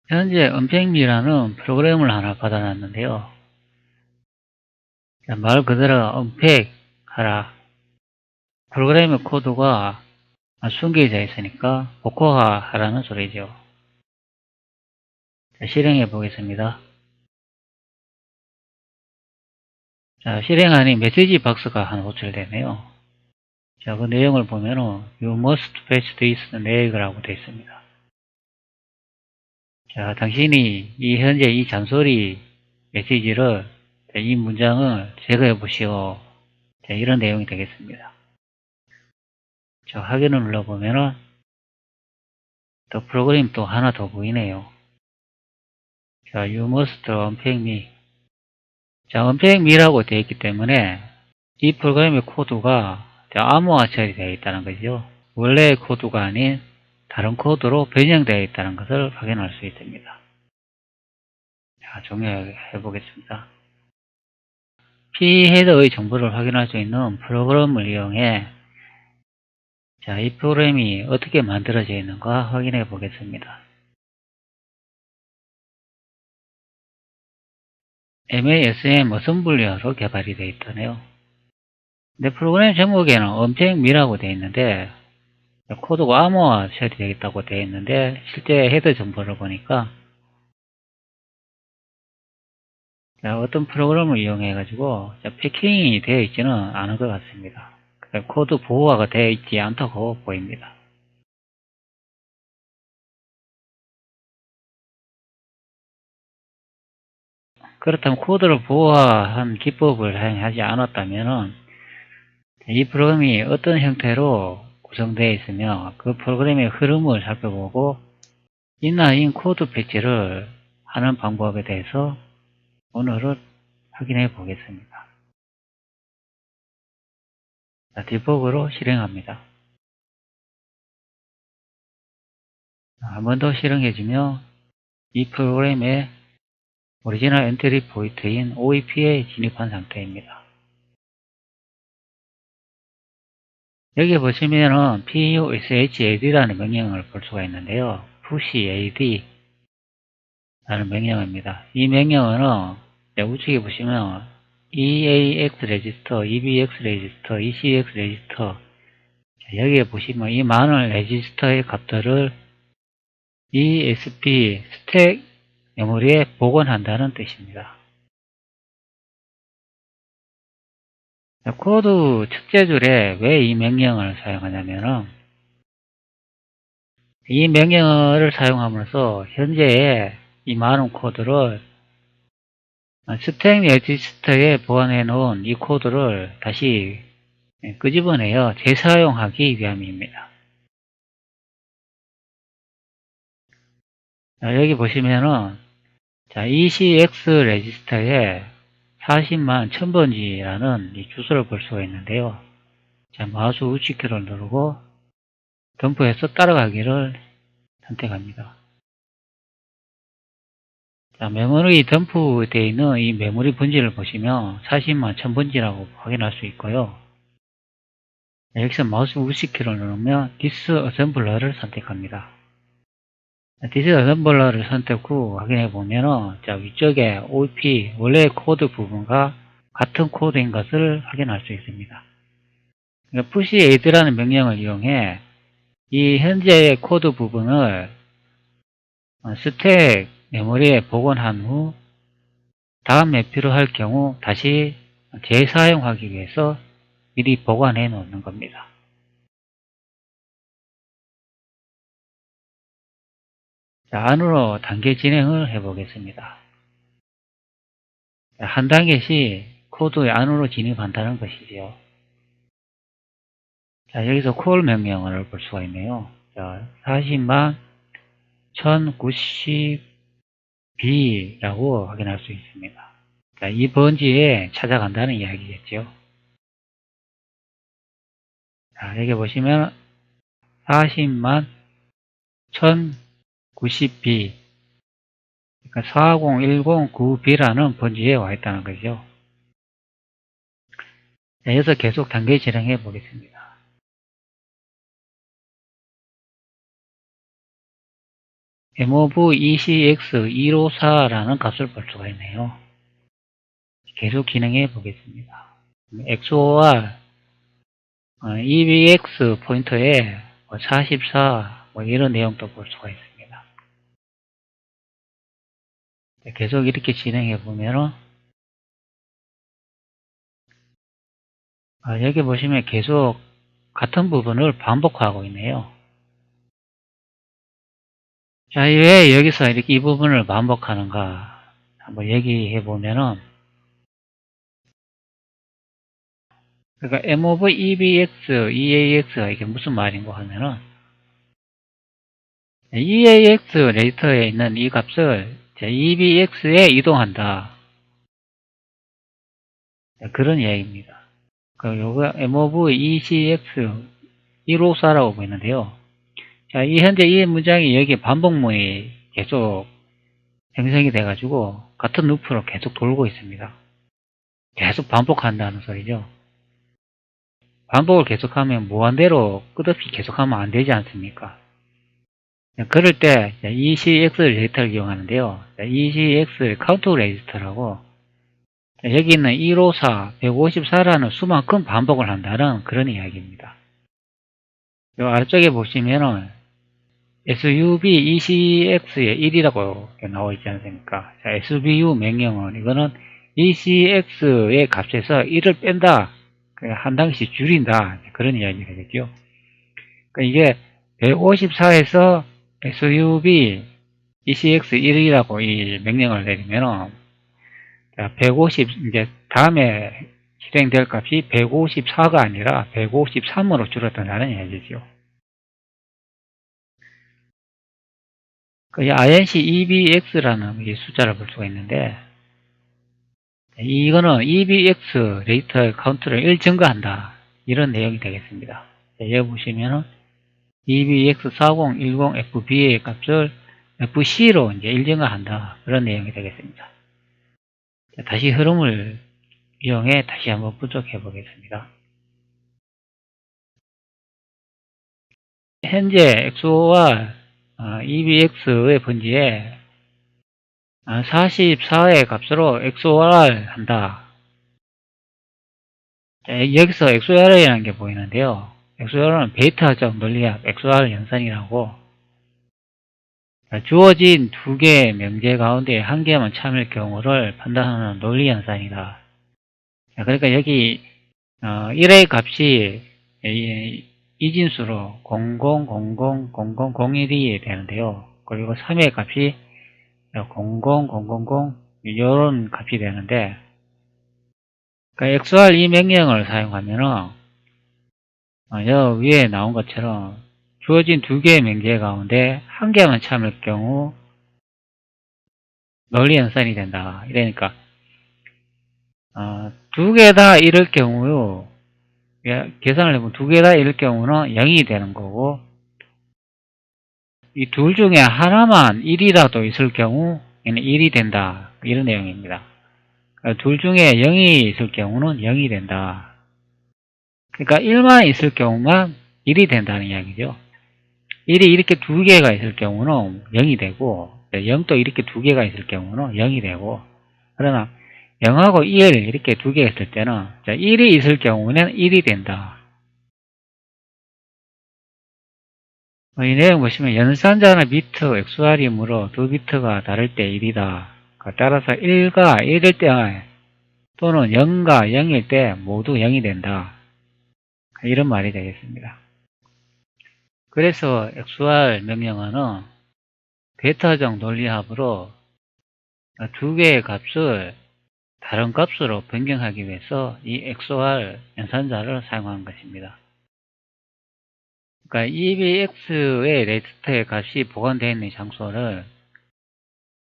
현재 언팩미라는 프로그램을 하나 받아놨는데요. 말 그대로 언팩하라. 프로그램의 코드가 숨겨져 있으니까 복호하라는 소리죠. 자, 실행해 보겠습니다. 자, 실행하니 메시지 박스가 하나 호출되네요. 자, 그 내용을 보면은 You must fetch this next 라고 되어 있습니다. 자, 당신이 현재 이 잔소리 메시지를, 이 문장을 제거해 보시오. 자, 이런 내용이 되겠습니다. 자, 확인을 눌러보면은 또 프로그램 또 하나 더 보이네요. 자, You must unpack me. 자, unpack me라고 되어 있기 때문에 이 프로그램의 코드가 암호화 처리되어 있다는 거죠. 원래의 코드가 아닌 다른 코드로 변형되어 있다는 것을 확인할 수 있습니다. 자, 종료해 보겠습니다. P헤더의 정보를 확인할 수 있는 프로그램을 이용해 자, 이 프로그램이 어떻게 만들어져 있는가 확인해 보겠습니다. MASM 어셈블리어로 개발이 되어 있다네요. 근데 프로그램 제목에는 언팩미라고 되어 있는데 코드가 암호화 처리되어 있다고 되어 있는데 실제 헤더 정보를 보니까 어떤 프로그램을 이용해 가지고 패킹이 되어 있지는 않은 것 같습니다. 코드 보호화가 되어 있지 않다고 보입니다. 그렇다면 코드를 보호한 기법을 사용하지 않았다면 이 프로그램이 어떤 형태로 구성되어 있으며 그 프로그램의 흐름을 살펴보고 인라인 코드 패치를 하는 방법에 대해서 오늘은 확인해 보겠습니다. 자, 디버그로 실행합니다. 한 번 더 실행해주며 이 프로그램의 오리지널 엔트리 포인트인 OEP에 진입한 상태입니다. 여기 보시면은 pushad라는 명령을 볼 수가 있는데요. pushad 라는 명령입니다. 이 명령어는 우측에 보시면 EAX 레지스터, EBX 레지스터, ECX 레지스터 여기에 보시면 이 많은 레지스터의 값들을 ESP 스택 메모리에 복원한다는 뜻입니다. 코드 첫째 줄에 왜 이 명령어를 사용하냐면은 이 명령어를 사용함으로써 현재의 이 많은 코드를 스택 레지스터에 보관해 놓은 이 코드를 다시 끄집어내어 재사용하기 위함입니다. 자, 여기 보시면은 ECX 레지스터에 40만 1000번지라는 이 주소를 볼 수가 있는데요. 자, 마우스 우측키를 누르고 덤프해서 따라가기를 선택합니다. 자, 메모리 덤프되어 있는 이 메모리 번지를 보시면 40만 1000번지라고 확인할 수 있고요. 여기서 마우스 우측키를 누르면 디스어셈블러를 선택합니다. 디스어셈블러를 선택 후 확인해 보면은 위쪽에 OP 원래 코드 부분과 같은 코드인 것을 확인할 수 있습니다. pushadd라는 명령을 이용해 이 현재의 코드 부분을 스택 메모리에 복원한 후 다음에 필요할 경우 다시 재사용하기 위해서 미리 보관해 놓는 겁니다. 자, 안으로 단계 진행을 해 보겠습니다. 한 단계씩 코드 안으로 진입한다는 것이지요. 자, 여기서 call 명령어를 볼 수가 있네요. 자, 40만 1090B라고 확인할 수 있습니다. 자, 이 번지에 찾아간다는 이야기겠죠. 자, 여기 보시면 40만 1090B 그러니까 40109B라는 번지에 와 있다는 거죠. 자, 여기서 계속 단계 실행해 보겠습니다. move ecx154라는 값을 볼 수가 있네요. 계속 진행해 보겠습니다. XOR EBX 포인터에 44 이런 내용도 볼 수가 있습니다. 계속 이렇게 진행해 보면은 여기 보시면 계속 같은 부분을 반복하고 있네요. 자, 왜 여기서 이렇게 이 부분을 반복하는가 한번 얘기해 보면은, 그러니까 move EBX, EAX가 이게 무슨 말인고 하면은, EAX 레지스터에 있는 이 값을 EBX에 이동한다. 그런 이야기입니다. 요거 move ECX 154라고 보이는데요. 자, 현재 이 문장이 여기 반복문이 계속 생성이 돼가지고 같은 루프로 계속 돌고 있습니다. 계속 반복한다는 소리죠. 반복을 계속하면 무한대로 끝없이 계속하면 안 되지 않습니까? 그럴 때 ECX 레지스터를 이용하는데요. ECX 카운트 레지스터라고 여기 있는 154, 154라는 수만큼 반복을 한다는 그런 이야기입니다. 요 아래쪽에 보시면은 SUB ECX의 1이라고 나와 있지 않습니까? 자, SBU 명령은 이거는 ECX의 값에서 1을 뺀다. 한 당씩 줄인다. 그런 이야기가 되겠죠. 그러니까 이게 154에서 SUB ECX 1이라고 이 명령을 내리면은 150 이제 다음에 실행될 값이 154가 아니라 153으로 줄어든다는 이야기죠. 그 INC EBX라는 이 숫자를 볼 수가 있는데, 이거는 EBX 레지스터 카운트를 1 증가한다. 이런 내용이 되겠습니다. 여기 보시면은 EBX4010FB의 값을 FC로 이제 1 증가한다. 그런 내용이 되겠습니다. 다시 흐름을 이용해 다시 한번 분석해 보겠습니다. 현재 XOR EBX의 번지에 44의 값으로 XOR 한다. 여기서 XOR이라는 게 보이는데요. XOR은 베이타적 논리학 XOR 연산이라고 주어진 두 개의 명제 가운데 한 개만 참일 경우를 판단하는 논리 연산이다. 그러니까 여기 1의 값이 이진수로 00000001이 되는데요. 그리고 3의 값이 00000 이런 값이 되는데, 그러니까 XOR 이 명령을 사용하면은 여기 위에 나온 것처럼 주어진 두 개의 명제 가운데 한 개만 참을 경우 논리 연산이 된다. 이러니까 두 개 다 이럴 경우 계산을 해보면 두 개 다 이럴 경우는 0이 되는 거고, 이 둘 중에 하나만 1이라도 있을 경우 얘는 1이 된다. 이런 내용입니다. 둘 중에 0이 있을 경우는 0이 된다. 그러니까 1만 있을 경우만 1이 된다는 이야기죠. 1이 이렇게 두 개가 있을 경우는 0이 되고, 0도 이렇게 두 개가 있을 경우는 0이 되고, 그러나 0하고 1 이렇게 두 개가 있을 때는 1이 있을 경우는 1이 된다. 이 내용 보시면 연산자나 비트 XOR이므로 두 비트가 다를 때 1이다. 따라서 1과 1일 때 또는 0과 0일 때 모두 0이 된다. 이런 말이 되겠습니다. 그래서 XOR 명령어는 베타적 논리합으로 두 개의 값을 다른 값으로 변경하기 위해서 이 XOR 연산자를 사용하는 것입니다. 그러니까 EBX의 레지스터의 값이 보관되어 있는 장소를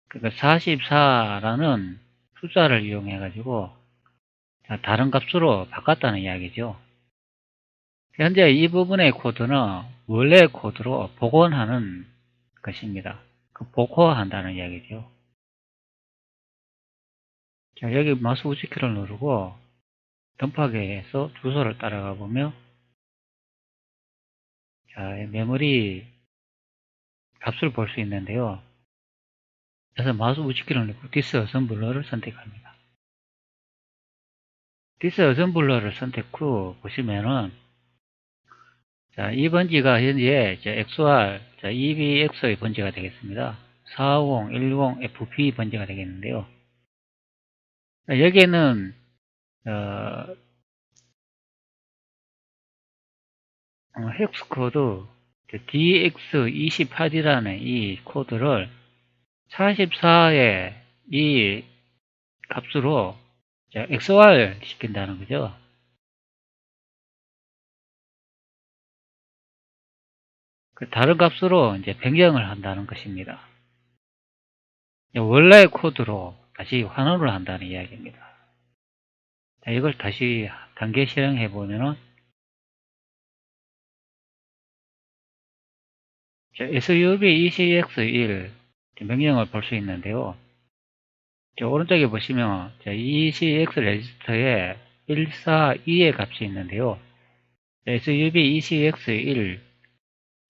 그러니까 44라는 숫자를 이용해 가지고 다른 값으로 바꿨다는 이야기죠. 현재 이 부분의 코드는 원래 코드로 복원하는 것입니다. 복호한다는 이야기죠. 자, 여기 마우스 우측키를 누르고 덤파계에서 주소를 따라가 보면, 자, 메모리 값을 볼 수 있는데요. 그래서 마우스 우측키를 누르고 디스 어셈블러를 선택합니다. 디스 어셈블러를 선택 후 보시면은 자, 이 번지가 현재 XOR EBX의 번지가 되겠습니다. 45010FP 번지가 되겠는데요. 자, 여기에는 헥스 코드 DX28이라는 이 코드를 44의 이 값으로 XOR 시킨다는 거죠. 다른 값으로 이제 변경을 한다는 것입니다. 원래 코드로 다시 환원을 한다는 이야기입니다. 자, 이걸 다시 단계 실행해 보면은 SUB ECX1 명령을 볼 수 있는데요. 오른쪽에 보시면 ECX 레지스터에 142의 값이 있는데요. SUB ECX1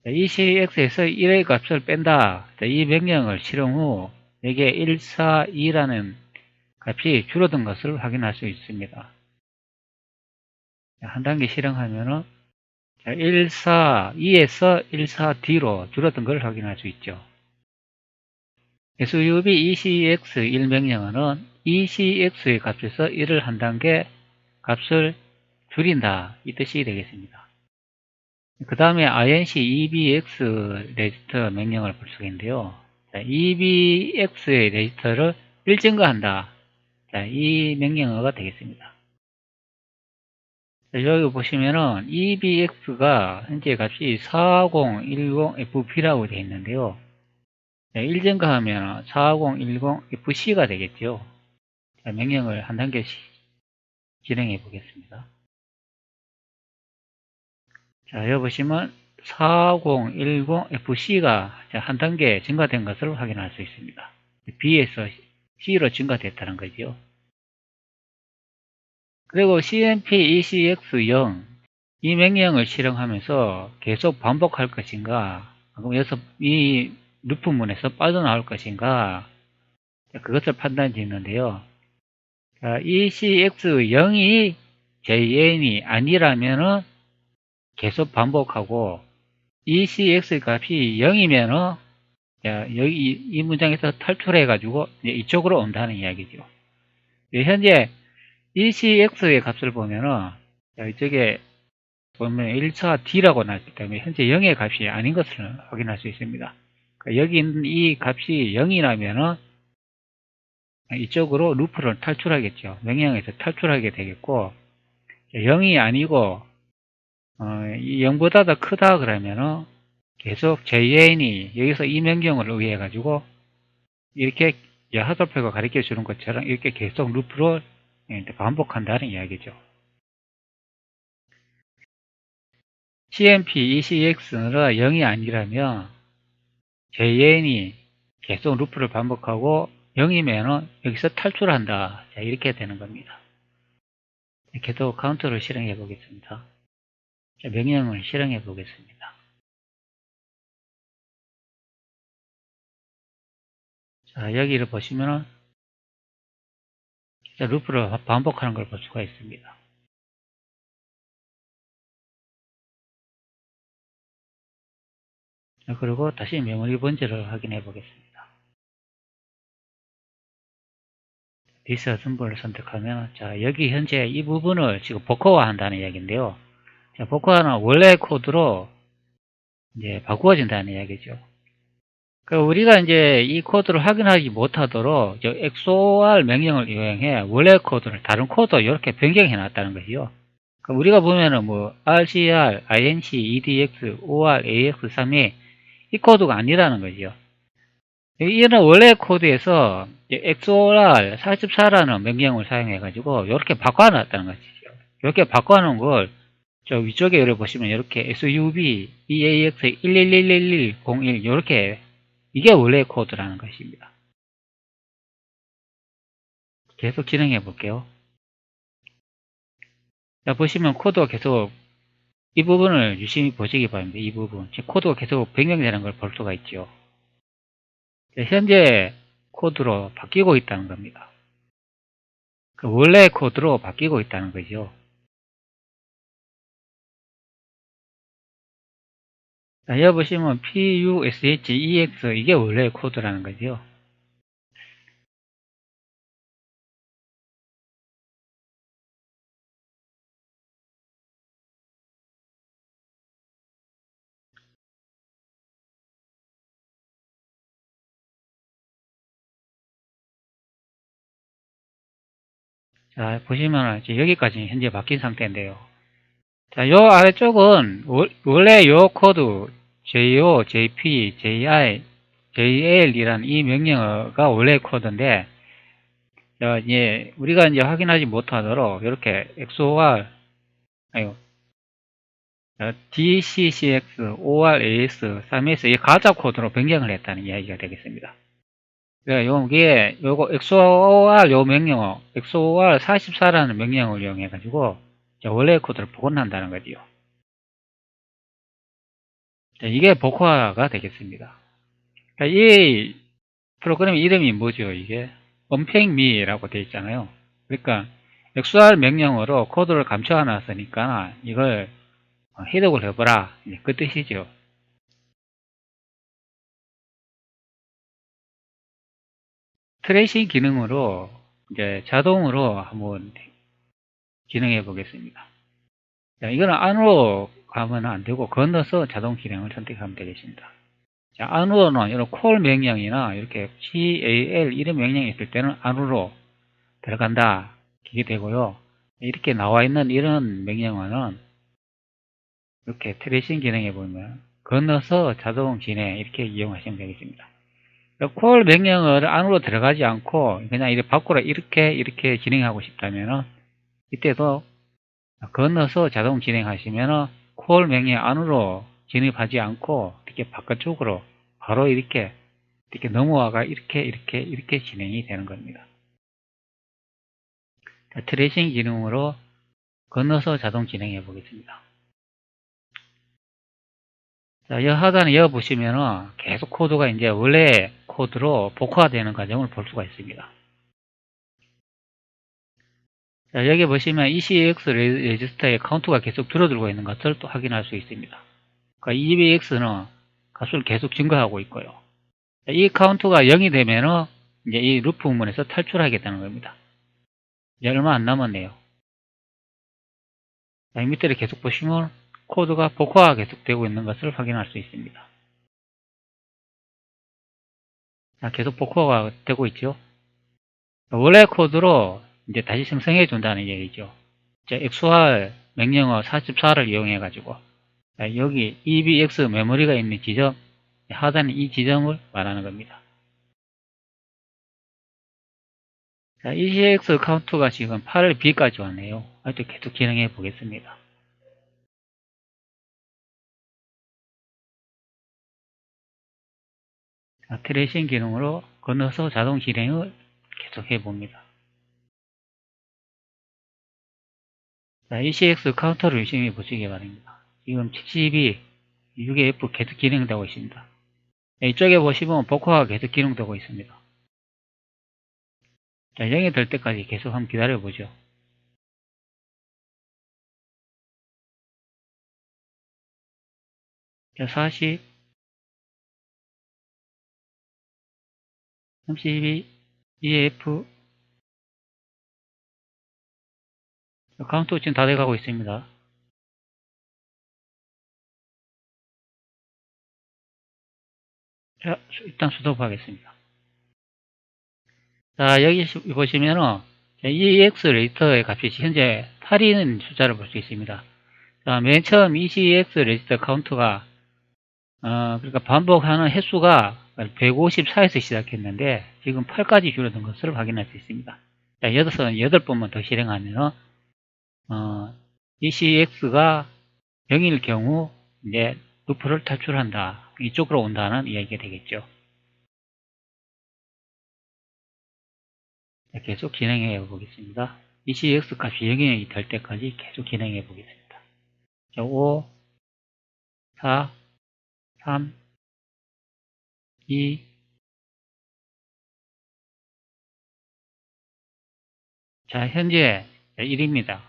ECX에서 1의 값을 뺀다. 이 명령을 실행 후 여기에 142라는 값이 줄어든 것을 확인할 수 있습니다. 한 단계 실행하면은 142에서 142로 줄어든 걸 확인할 수 있죠. SUB ECX1 명령어는 ECX의 값에서 1을 한 단계 값을 줄인다 이 뜻이 되겠습니다. 그 다음에 INC EBX 레지스터 명령을 볼 수가 있는데요. EBX의 레지스터를 1 증가한다. 이 명령어가 되겠습니다. 여기 보시면은 EBX가 현재 값이 4010FP라고 되어 있는데요. 1 증가하면 4010FC가 되겠죠. 명령을 한 단계씩 진행해 보겠습니다. 자, 여기 보시면 4010FC가 한 단계 증가된 것을 확인할 수 있습니다. B에서 C로 증가됐다는 거죠. 그리고 CMP ECX0 이 명령을 실행하면서 계속 반복할 것인가, 그럼 여기서 이 루프문에서 빠져나올 것인가, 그것을 판단 짓는데요. ECX0이 JN이 아니라면은 계속 반복하고, ECX 값이 0이면은 여기 이 문장에서 탈출해 가지고 이쪽으로 온다는 이야기죠. 현재 ECX의 값을 보면은 이쪽에 보면 1차 D라고 나왔기 때문에 현재 0의 값이 아닌 것을 확인할 수 있습니다. 여기 있는 이 값이 0이라면은 이쪽으로 루프를 탈출하겠죠. 명령에서 탈출하게 되겠고, 0이 아니고 0보다 더 크다 그러면은 계속 JN이 여기서 이 명령을 의해 가지고 이렇게 하드표가 가르쳐 주는 것처럼 이렇게 계속 루프를 반복한다는 이야기죠. CMP ECX가 0이 아니라면 JN이 계속 루프를 반복하고 0이면 여기서 탈출한다. 자, 이렇게 되는 겁니다. 계속 카운터를 실행해 보겠습니다. 자, 명령을 실행해 보겠습니다. 자, 여기를 보시면은 루프를 반복하는 걸 볼 수가 있습니다. 자, 그리고 다시 메모리 번지를 확인해 보겠습니다. 디스 어셈블을 선택하면, 자, 여기 현재 이 부분을 지금 복화화 한다는 이야기인데요. 자, 복화화는 원래 코드로 이제 바꾸어진다는 이야기죠. 우리가 이제 이 코드를 확인하지 못하도록 XOR 명령을 이용해 원래 코드를 다른 코드 이렇게 변경해 놨다는 것이요. 우리가 보면은 뭐 RCR, INC, EDX, OR, AX3이 이 코드가 아니라는 거죠. 이런 원래 코드에서 XOR 44라는 명령을 사용해 가지고 이렇게 바꿔 놨다는 것이죠. 이렇게 바꿔 놓은 걸 저 위쪽에 여기 보시면 이렇게 SUB, EAX 111101 이렇게 이게 원래 코드라는 것입니다. 계속 진행해 볼게요. 자, 보시면 코드가 계속 이 부분을 유심히 보시기 바랍니다. 이 부분. 코드가 계속 변경되는 걸 볼 수가 있죠. 현재 코드로 바뀌고 있다는 겁니다. 그 원래 코드로 바뀌고 있다는 거죠. 자, 여기 보시면 PUSHEX 이게 원래 코드라는 거죠. 자, 보시면 이제 여기까지 현재 바뀐 상태인데요. 자, 요 아래쪽은 원래 요 코드 JO, JP, JI, JL이라는 이 명령어가 원래 코드인데, 자, 이제 우리가 이제 확인하지 못하도록 이렇게 XOR, 아유, DCCX, ORAS, 3S 이 가짜 코드로 변경을 했다는 이야기가 되겠습니다. 여기에 요거 XOR 요 명령어, XOR 44라는 명령을 이용해 가지고 원래 코드를 복원한다는 거지요. 이게 복화가 되겠습니다. 이 프로그램 이름이 뭐죠? 이게 unpackme라고 되어 있잖아요. 그러니까 XOR 명령어로 코드를 감춰 놨으니까 이걸 해독을 해보라, 그 뜻이죠. 트레이싱 기능으로 이제 자동으로 한번 진행해 보겠습니다. 자, 이거는 안으로 가면 안 되고 건너서 자동 실행을 선택하면 되겠습니다. 자, 안으로는 이런 콜 명령이나 이렇게 CAL 이런 명령이 있을 때는 안으로 들어간다 이게 되고요. 이렇게 나와 있는 이런 명령어는 이렇게 트레이싱 기능에 보면 건너서 자동 진행 이렇게 이용하시면 되겠습니다. 콜 명령어를 안으로 들어가지 않고 그냥 이렇게 밖으로 이렇게 진행하고 싶다면 이때도 건너서 자동 진행하시면 콜 명령 안으로 진입하지 않고 이렇게 바깥쪽으로 바로 이렇게 넘어와가 이렇게 진행이 되는 겁니다. 자, 트레이싱 기능으로 건너서 자동 진행해 보겠습니다. 자, 여 하단에 여 보시면은 계속 코드가 이제 원래 코드로 복화되는 과정을 볼 수가 있습니다. 자, 여기 보시면 ECX 레지스터의 카운트가 계속 줄어들고 있는 것을 또 확인할 수 있습니다. 그러니까 EBX는 값을 계속 증가하고 있고요. 이 카운트가 0이 되면은 이제 이 루프 부분에서 탈출하겠다는 겁니다. 이제 얼마 안 남았네요. 자, 이 밑에를 계속 보시면 코드가 복화가 계속되고 있는 것을 확인할 수 있습니다. 자, 계속 복화가 되고 있죠. 원래 코드로 이제 다시 생성해 준다는 얘기죠. 자, XOR 명령어 44를 이용해 가지고 여기 EBX 메모리가 있는 지점 하단에 이 지점을 말하는 겁니다. 자, ECX 카운트가 지금 8B까지 왔네요. 아직도 계속 진행해 보겠습니다. 자, 트레이싱 기능으로 건너서 자동 실행을 계속 해봅니다. 자, ECX 카운터를 열심히 보시기 바랍니다. 지금 72, 6F 계속 진행되고 있습니다. 이쪽에 보시면 복화가 계속 진행되고 있습니다. 자, 0이 될 때까지 계속 한번 기다려보죠. 자, 40, 32, EF 카운터 지금 다 돼가고 있습니다. 자, 일단 스톱하겠습니다. 자, 여기 보시면은 EX 레지스터의 값이 현재 8인 숫자를 볼 수 있습니다. 자, 맨 처음 ECX 레지스터 카운트가 그러니까 반복하는 횟수가 154에서 시작했는데 지금 8까지 줄어든 것을 확인할 수 있습니다. 자, 여기서 8번만 더 실행하면 ECX가 0일 경우 이제 루프를 탈출한다. 이쪽으로 온다는 이야기가 되겠죠. 자, 계속 진행해 보겠습니다. ECX 값이 0이 될 때까지 계속 진행해 보겠습니다. 자, 5, 4, 3, 2, 자, 현재 1입니다.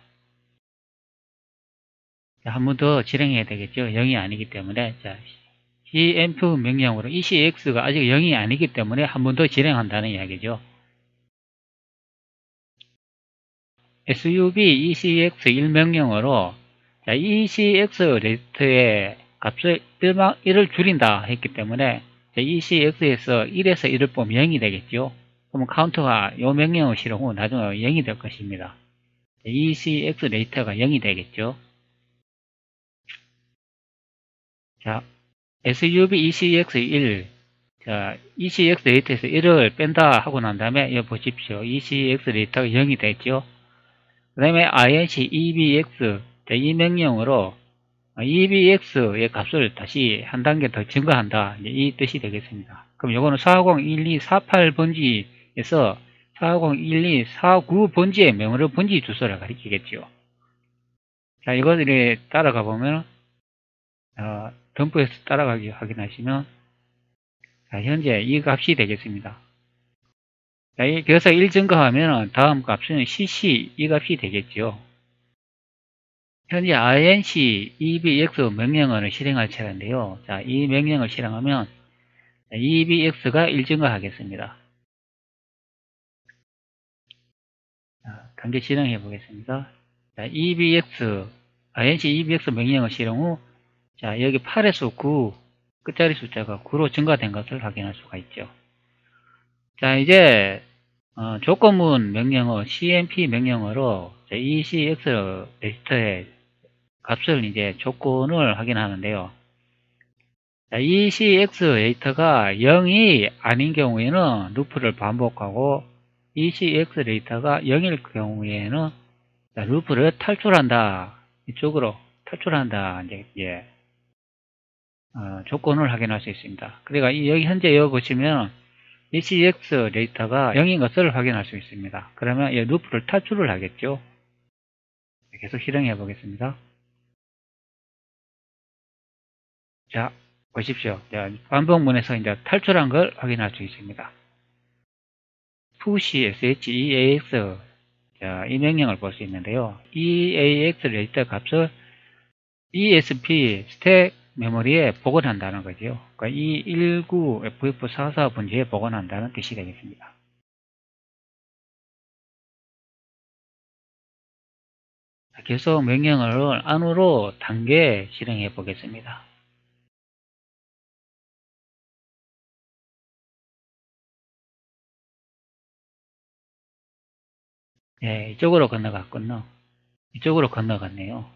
한 번 더 실행해야 되겠죠. 0이 아니기 때문에. 자, cmp 명령으로 ECX가 아직 0이 아니기 때문에 한 번 더 실행한다는 이야기죠. sub ECX1 명령으로 자, ECX 레이트의 값을 1을 줄인다 했기 때문에 ECX에서 1에서 1을 뽑으면 0이 되겠죠. 그러면 카운터가 이 명령을 실행 후 나중에 0이 될 것입니다. ECX 레이트가 0이 되겠죠. 자, SUB ECX1 자, ECX 레이트에서 1을 뺀다 하고 난 다음에 여기 보십시오. ECX 레이트가 0이 됐죠. 그 다음에 INC EBX 자, 이 명령으로 EBX의 값을 다시 한 단계 더 증가한다. 이 뜻이 되겠습니다. 그럼 요거는 4012448번지에서 4012449번지의 명으로 번지 주소를 가리키겠죠. 자, 이것을 따라가 보면 덤프에서 따라가기 확인하시면 자, 현재 이 값이 되겠습니다. 자, 그래서 1 증가하면 다음 값은 CC 이 값이 되겠죠. 현재 INC EBX 명령어를 실행할 차례인데요. 자, 이 명령을 실행하면 EBX가 1 증가하겠습니다. 자, 단계 실행해 보겠습니다. 자, EBX, INC EBX 명령을 실행 후, 자, 여기 8에서 9, 끝자리 숫자가 9로 증가된 것을 확인할 수가 있죠. 자, 이제, 조건문 명령어, CMP 명령어로 ECX 레지스터의 값을 이제 조건을 확인하는데요. 자, ECX 레이터가 0이 아닌 경우에는 루프를 반복하고 ECX 레이터가 0일 경우에는 루프를 탈출한다. 이쪽으로 탈출한다. 이제 조건을 확인할 수 있습니다. 그러니까 여기 현재 여기 보시면 ECX 레이터가 0인 것을 확인할 수 있습니다. 그러면 이 루프를 탈출을 하겠죠. 계속 실행해 보겠습니다. 자, 보십시오. 반복문에서 이제 탈출한 걸 확인할 수 있습니다. push sheax 자, 이 명령을 볼 수 있는데요. eax 레지스터 값을 ESP 스택 메모리에 복원한다는 거죠. 그러니까 E19FF44 분지에 복원한다는 뜻이 되겠습니다. 계속 명령을 안으로 단계 실행해 보겠습니다. 네, 이쪽으로 건너갔군요. 이쪽으로 건너갔네요.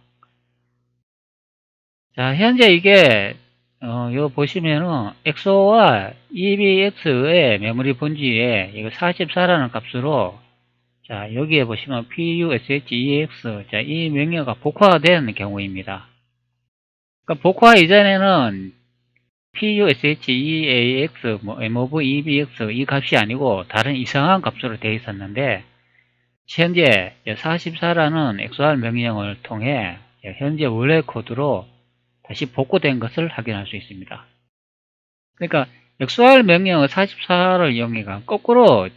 자, 현재 이게 요 보시면은 XOR EBX의 메모리 분지에 이거 44라는 값으로 자, 여기에 보시면 PUSHEX 자, 이 명령어가 복화된 경우입니다. 그러니까 복화 이전에는 PUSHEAX, MOVEBX 이 값이 아니고 다른 이상한 값으로 되어 있었는데 현재 44라는 XOR 명령을 통해 현재 원래 코드로 다시 복구된 것을 확인할 수 있습니다. 그러니까 XOR 명령어 44를 이용해가 거꾸로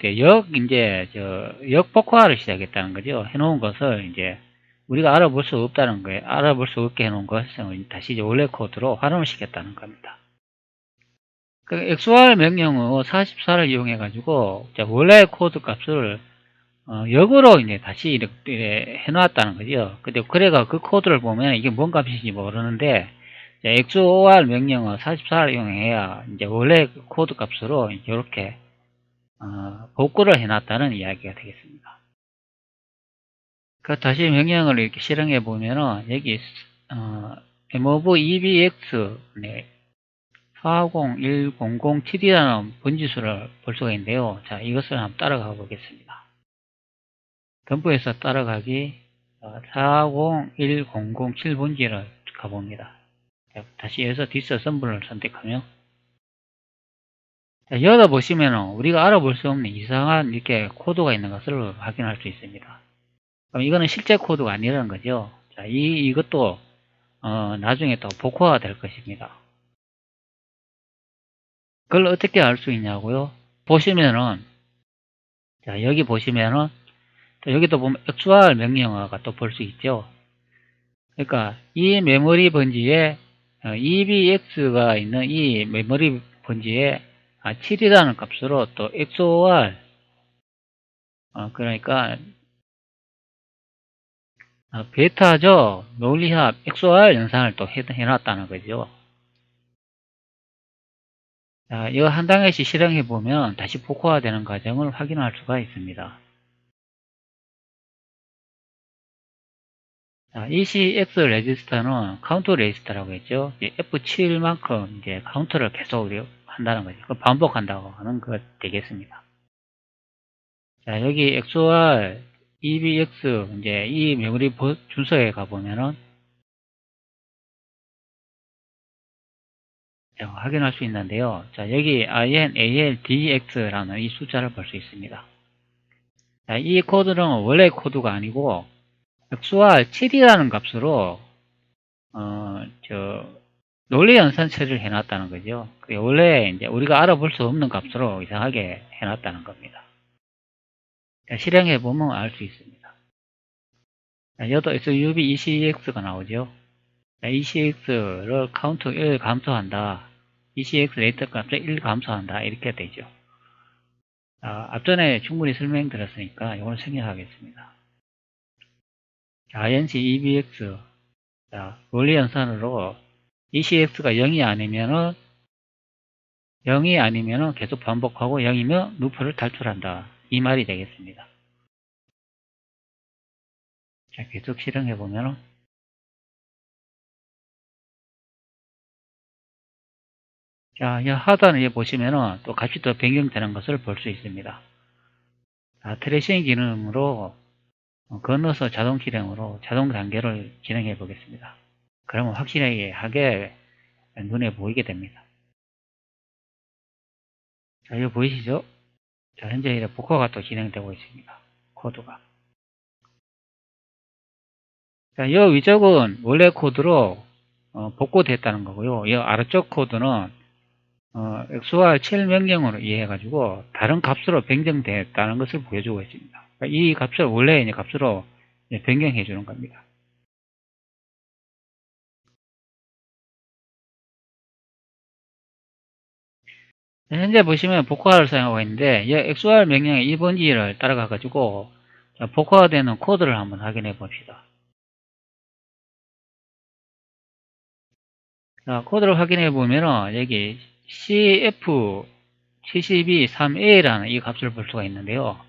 역복화를 시작했다는 거죠. 해놓은 것을 이제 우리가 알아볼 수 없다는 거예요. 알아볼 수 없게 해놓은 것을 다시 이제 원래 코드로 활용을 시켰다는 겁니다. 그 XOR 명령어 44를 이용해 가지고 원래 코드 값을 역으로 이제 다시 이렇게 해놨다는 거죠. 근데 그래가 그 코드를 보면 이게 뭔 값인지 모르는데 XOR 명령어 44를 이용해야 이제 원래 코드 값으로 이렇게 복구를 해놨다는 이야기가 되겠습니다. 그 다시 명령을 이렇게 실행해 보면은 여기 move ebx 401007이라는 번지수를 볼 수가 있는데요. 자, 이것을 한번 따라가 보겠습니다. 덤프에서 따라가기 401007 번지를 가봅니다. 자, 다시 여기서 디스어셈블을 선택하면 자, 여기다 보시면 우리가 알아볼 수 없는 이상한 이렇게 코드가 있는 것을 확인할 수 있습니다. 그럼 이거는 실제 코드가 아니라는 거죠. 자, 이것도 나중에 또 복화가 될 것입니다. 그걸 어떻게 알 수 있냐고요? 보시면은 자, 여기 보시면은 또 여기도 보면 XOR 명령어가 또 볼 수 있죠. 그러니까 이 메모리 번지에 EBX가 있는 이 메모리 번지에 7이라는 값으로 또 XOR 그러니까 베타죠. 논리합 XOR 영상을 또 해놨다는 거죠. 자, 이거 한 단계씩 실행해 보면 다시 복호화되는 과정을 확인할 수가 있습니다. 자, ECX 레지스터는 카운터 레지스터라고 했죠. F7만큼 이제 카운터를 계속 한다는 거죠. 그 반복한다고 하는 것 되겠습니다. 자, 여기 XOR EBX 이제 이 메모리 준서에 가보면은 확인할 수 있는데요. 자, 여기 INALDX라는 이 숫자를 볼 수 있습니다. 자, 이 코드는 원래 코드가 아니고 XOR 7이라는 값으로 논리 연산 처리를 해놨다는 거죠. 원래 이제 우리가 알아볼 수 없는 값으로 이상하게 해놨다는 겁니다. 자, 실행해 보면 알 수 있습니다. 자, 여기도 SUB ECX가 나오죠. 자, ECX를 카운트 1 감소한다. ECX 레이트 값을 1 감소한다. 이렇게 되죠. 앞전에 충분히 설명드렸으니까 이걸 생략하겠습니다. INC EBX 자, 논리 연산으로 ECX가 0이 아니면은 계속 반복하고 0이면 루프를 탈출한다. 이 말이 되겠습니다. 자, 계속 실행해 보면은 자, 이 하단에 보시면은 또 값이 또 변경되는 것을 볼 수 있습니다. 트레이싱 기능으로 건너서 자동 실행으로 자동 단계를 진행해 보겠습니다. 그러면 확실하게 눈에 보이게 됩니다. 자, 이거 보이시죠? 자, 현재 복화가 또 진행되고 있습니다. 코드가. 자, 이 위쪽은 원래 코드로 복구됐다는 거고요. 이 아래쪽 코드는 XOR 7 명령으로 이해해가지고 다른 값으로 변경됐다는 것을 보여주고 있습니다. 그러니까 이 값을 원래 값으로 변경해 주는 겁니다. 현재 보시면 복화를 사용하고 있는데 이 XOR 명령의 1번지를 따라가가지고 복화되는 코드를 한번 확인해 봅시다. 자, 코드를 확인해 보면은 여기 CF72-3A라는 이 값을 볼 수가 있는데요.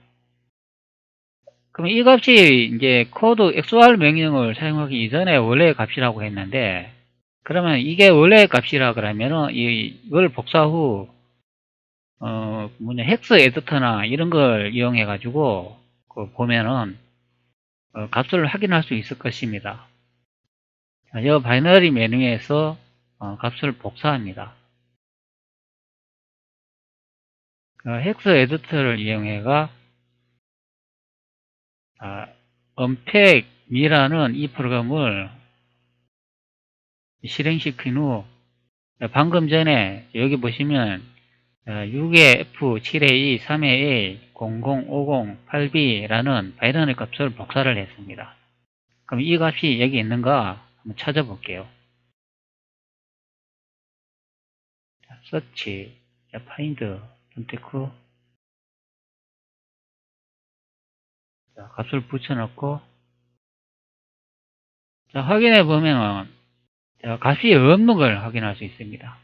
그럼 이 값이 이제 코드 XOR 명령을 사용하기 이전에 원래의 값이라고 했는데, 그러면 이게 원래의 값이라 그러면은 이걸 복사 후 헥스 에디터나 이런 걸 이용해 가지고 보면은 값을 확인할 수 있을 것입니다. 자, 이 바이너리 메뉴에서 값을 복사합니다. 헥스 에디터를 이용해가 unpack이라는 이 프로그램을 실행시킨 후 방금 전에 여기 보시면 6의 F, 7의 E, 3의 A, 0050, 8B라는 바이너리 값을 복사를 했습니다. 그럼 이 값이 여기 있는가 한번 찾아볼게요. 자, search, find, 선택 후 자, 값을 붙여넣고 자, 확인해 보면 값이 없는 걸 확인할 수 있습니다.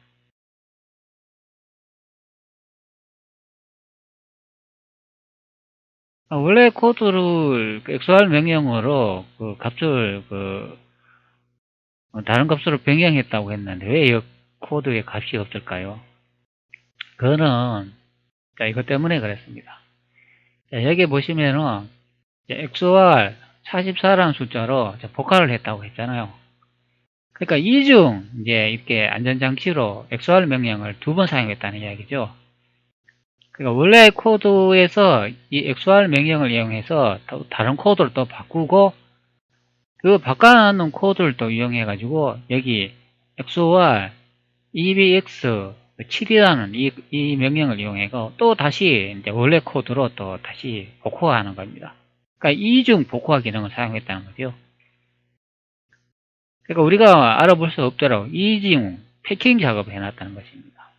원래 코드를 XOR 명령어로 값을 다른 값으로 변경했다고 했는데 왜 이 코드에 값이 없을까요? 그거는 이것 때문에 그랬습니다. 자, 여기 보시면은 XOR 44라는 숫자로 복화를 했다고 했잖아요. 그러니까 이중 이렇게 안전장치로 XOR 명령을 2번 사용했다는 이야기죠. 그러니까 원래 코드에서 이 XOR 명령을 이용해서 다른 코드를 또 바꾸고 그 바꿔놓은 코드를 또 이용해 가지고 여기 XOR EBX 7이라는 이 명령을 이용해서 또 다시 이제 원래 코드로 또 다시 복호하는 겁니다. 그러니까 이중 복호화 기능을 사용했다는 거죠. 그러니까 우리가 알아볼 수 없도록 이중 패킹 작업을 해놨다는 것입니다.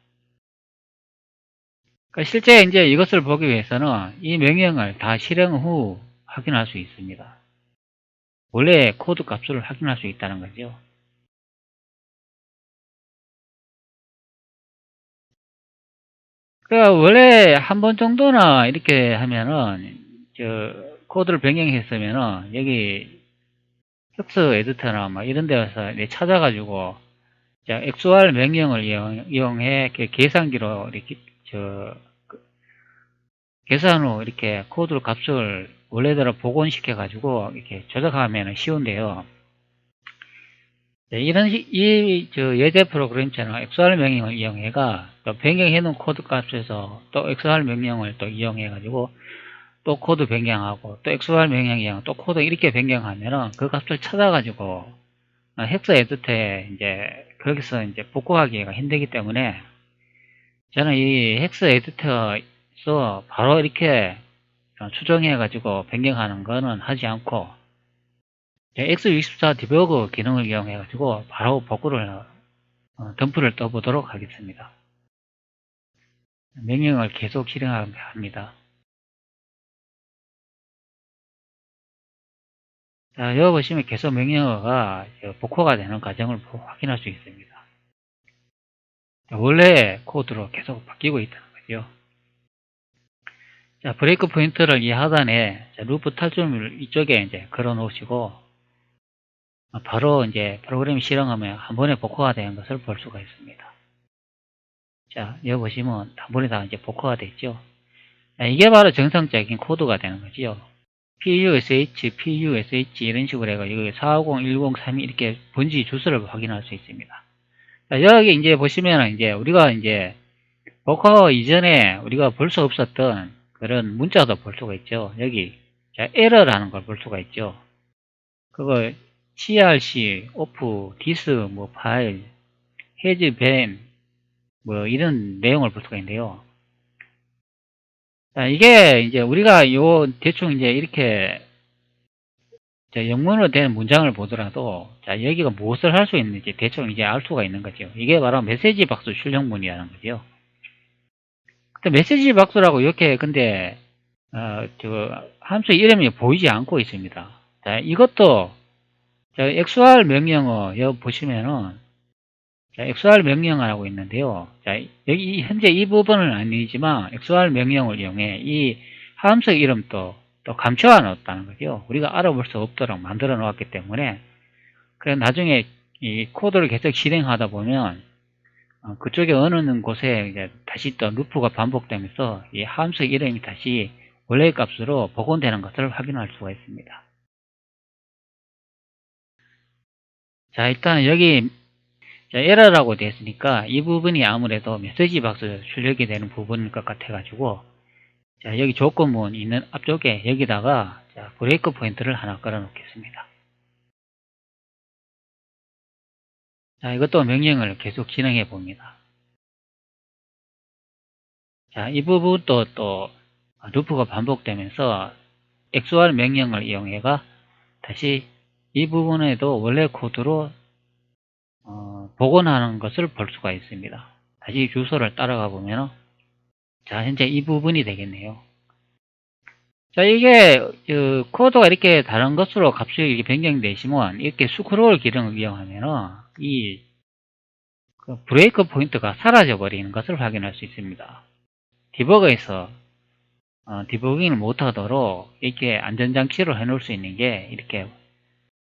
그러니까 실제 이제 이것을 보기 위해서는 이 명령을 다 실행 후 확인할 수 있습니다. 원래 코드 값을 확인할 수 있다는 거죠. 그러니까 원래 한 번 정도나 이렇게 하면은 코드를 변경했으면은 여기 텍스트 에디터나 막 이런 데서 찾아가지고 XOR 명령을 이용해 계산기로 이렇게 계산 후 이렇게 코드 값을 원래대로 복원시켜 가지고 이렇게 조작하면 쉬운데요. 예제 프로그램처럼 XOR 명령을 이용해가 또 변경해 놓은 코드 값에서 또 XOR 명령을 또 이용해 가지고 또 코드 변경하고 또 XOR 명령 이용 또 코드 이렇게 변경하면은 그 값을 찾아 가지고 헥스 에디터에 이제 거기서 이제 복구하기가 힘들기 때문에 저는 이 헥스 에디터에서 바로 이렇게 추정해 가지고 변경하는 거는 하지 않고 x64 디버그 기능을 이용해 가지고 바로 복구를 덤프를 떠보도록 하겠습니다. 명령을 계속 실행합니다. 자, 여기 보시면 계속 명령어가 복호가 되는 과정을 확인할 수 있습니다. 원래 코드로 계속 바뀌고 있다는 거죠. 자, 브레이크 포인트를 이 하단에 루프 탈출을 이쪽에 이제 걸어 놓으시고 바로 이제 프로그램 실행하면 한 번에 복호가 되는 것을 볼 수가 있습니다. 자, 여기 보시면 한 번에 다 이제 복호가 됐죠. 자, 이게 바로 정상적인 코드가 되는 거죠. PUSH, PUSH 이런 식으로 해가 여기 450, 1032 이렇게 번지 주소를 확인할 수 있습니다. 자, 여기 이제 보시면 이제 우리가 이제 복호 이전에 우리가 볼 수 없었던 그런 문자도 볼 수가 있죠. 여기 에러라는 걸 볼 수가 있죠. 그거 crc, off, this, 뭐 파일, has been 뭐 이런 내용을 볼 수가 있는데요. 자, 이게 이제 우리가 대충 이제 이렇게 영문으로 된 문장을 보더라도 자, 여기가 무엇을 할 수 있는지 대충 이제 알 수가 있는 거죠. 이게 바로 메시지 박스 출력문이라는 거죠. 근데 메시지 박스라고 이렇게 근데 함수 이름이 보이지 않고 있습니다. 자, 이것도 XOR 명령어 여기 보시면은 XOR 명령어라고 있는데요. 자, 여기 현재 이 부분은 아니지만 XOR 명령을 이용해 이 함수 이름도 또 감춰 놓았다는 거죠. 우리가 알아볼 수 없도록 만들어 놓았기 때문에 그래서 나중에 이 코드를 계속 실행하다 보면 그쪽에 어느 곳에 이제 다시 또 루프가 반복되면서 이 함수 이름이 다시 원래의 값으로 복원되는 것을 확인할 수가 있습니다. 자, 일단 여기 에러라고 되어 있으니까 이 부분이 아무래도 메시지 박스 출력이 되는 부분일 것 같아 가지고 자, 여기 조건문 있는 앞쪽에 여기다가 브레이크 포인트를 하나 걸어 놓겠습니다. 자, 이것도 명령을 계속 진행해 봅니다. 자, 이 부분도 또 루프가 반복되면서 XOR 명령을 이용해가 다시 이 부분에도 원래 코드로 복원하는 것을 볼 수가 있습니다. 다시 주소를 따라가 보면 자, 현재 이 부분이 되겠네요. 자, 이게 코드가 이렇게 다른 것으로 값이 이렇게 변경되시면 이렇게 스크롤 기능을 이용하면은 이 브레이크 포인트가 사라져 버리는 것을 확인할 수 있습니다. 디버거에서 디버깅을 못하도록 이렇게 안전장치를 해놓을 수 있는 게 이렇게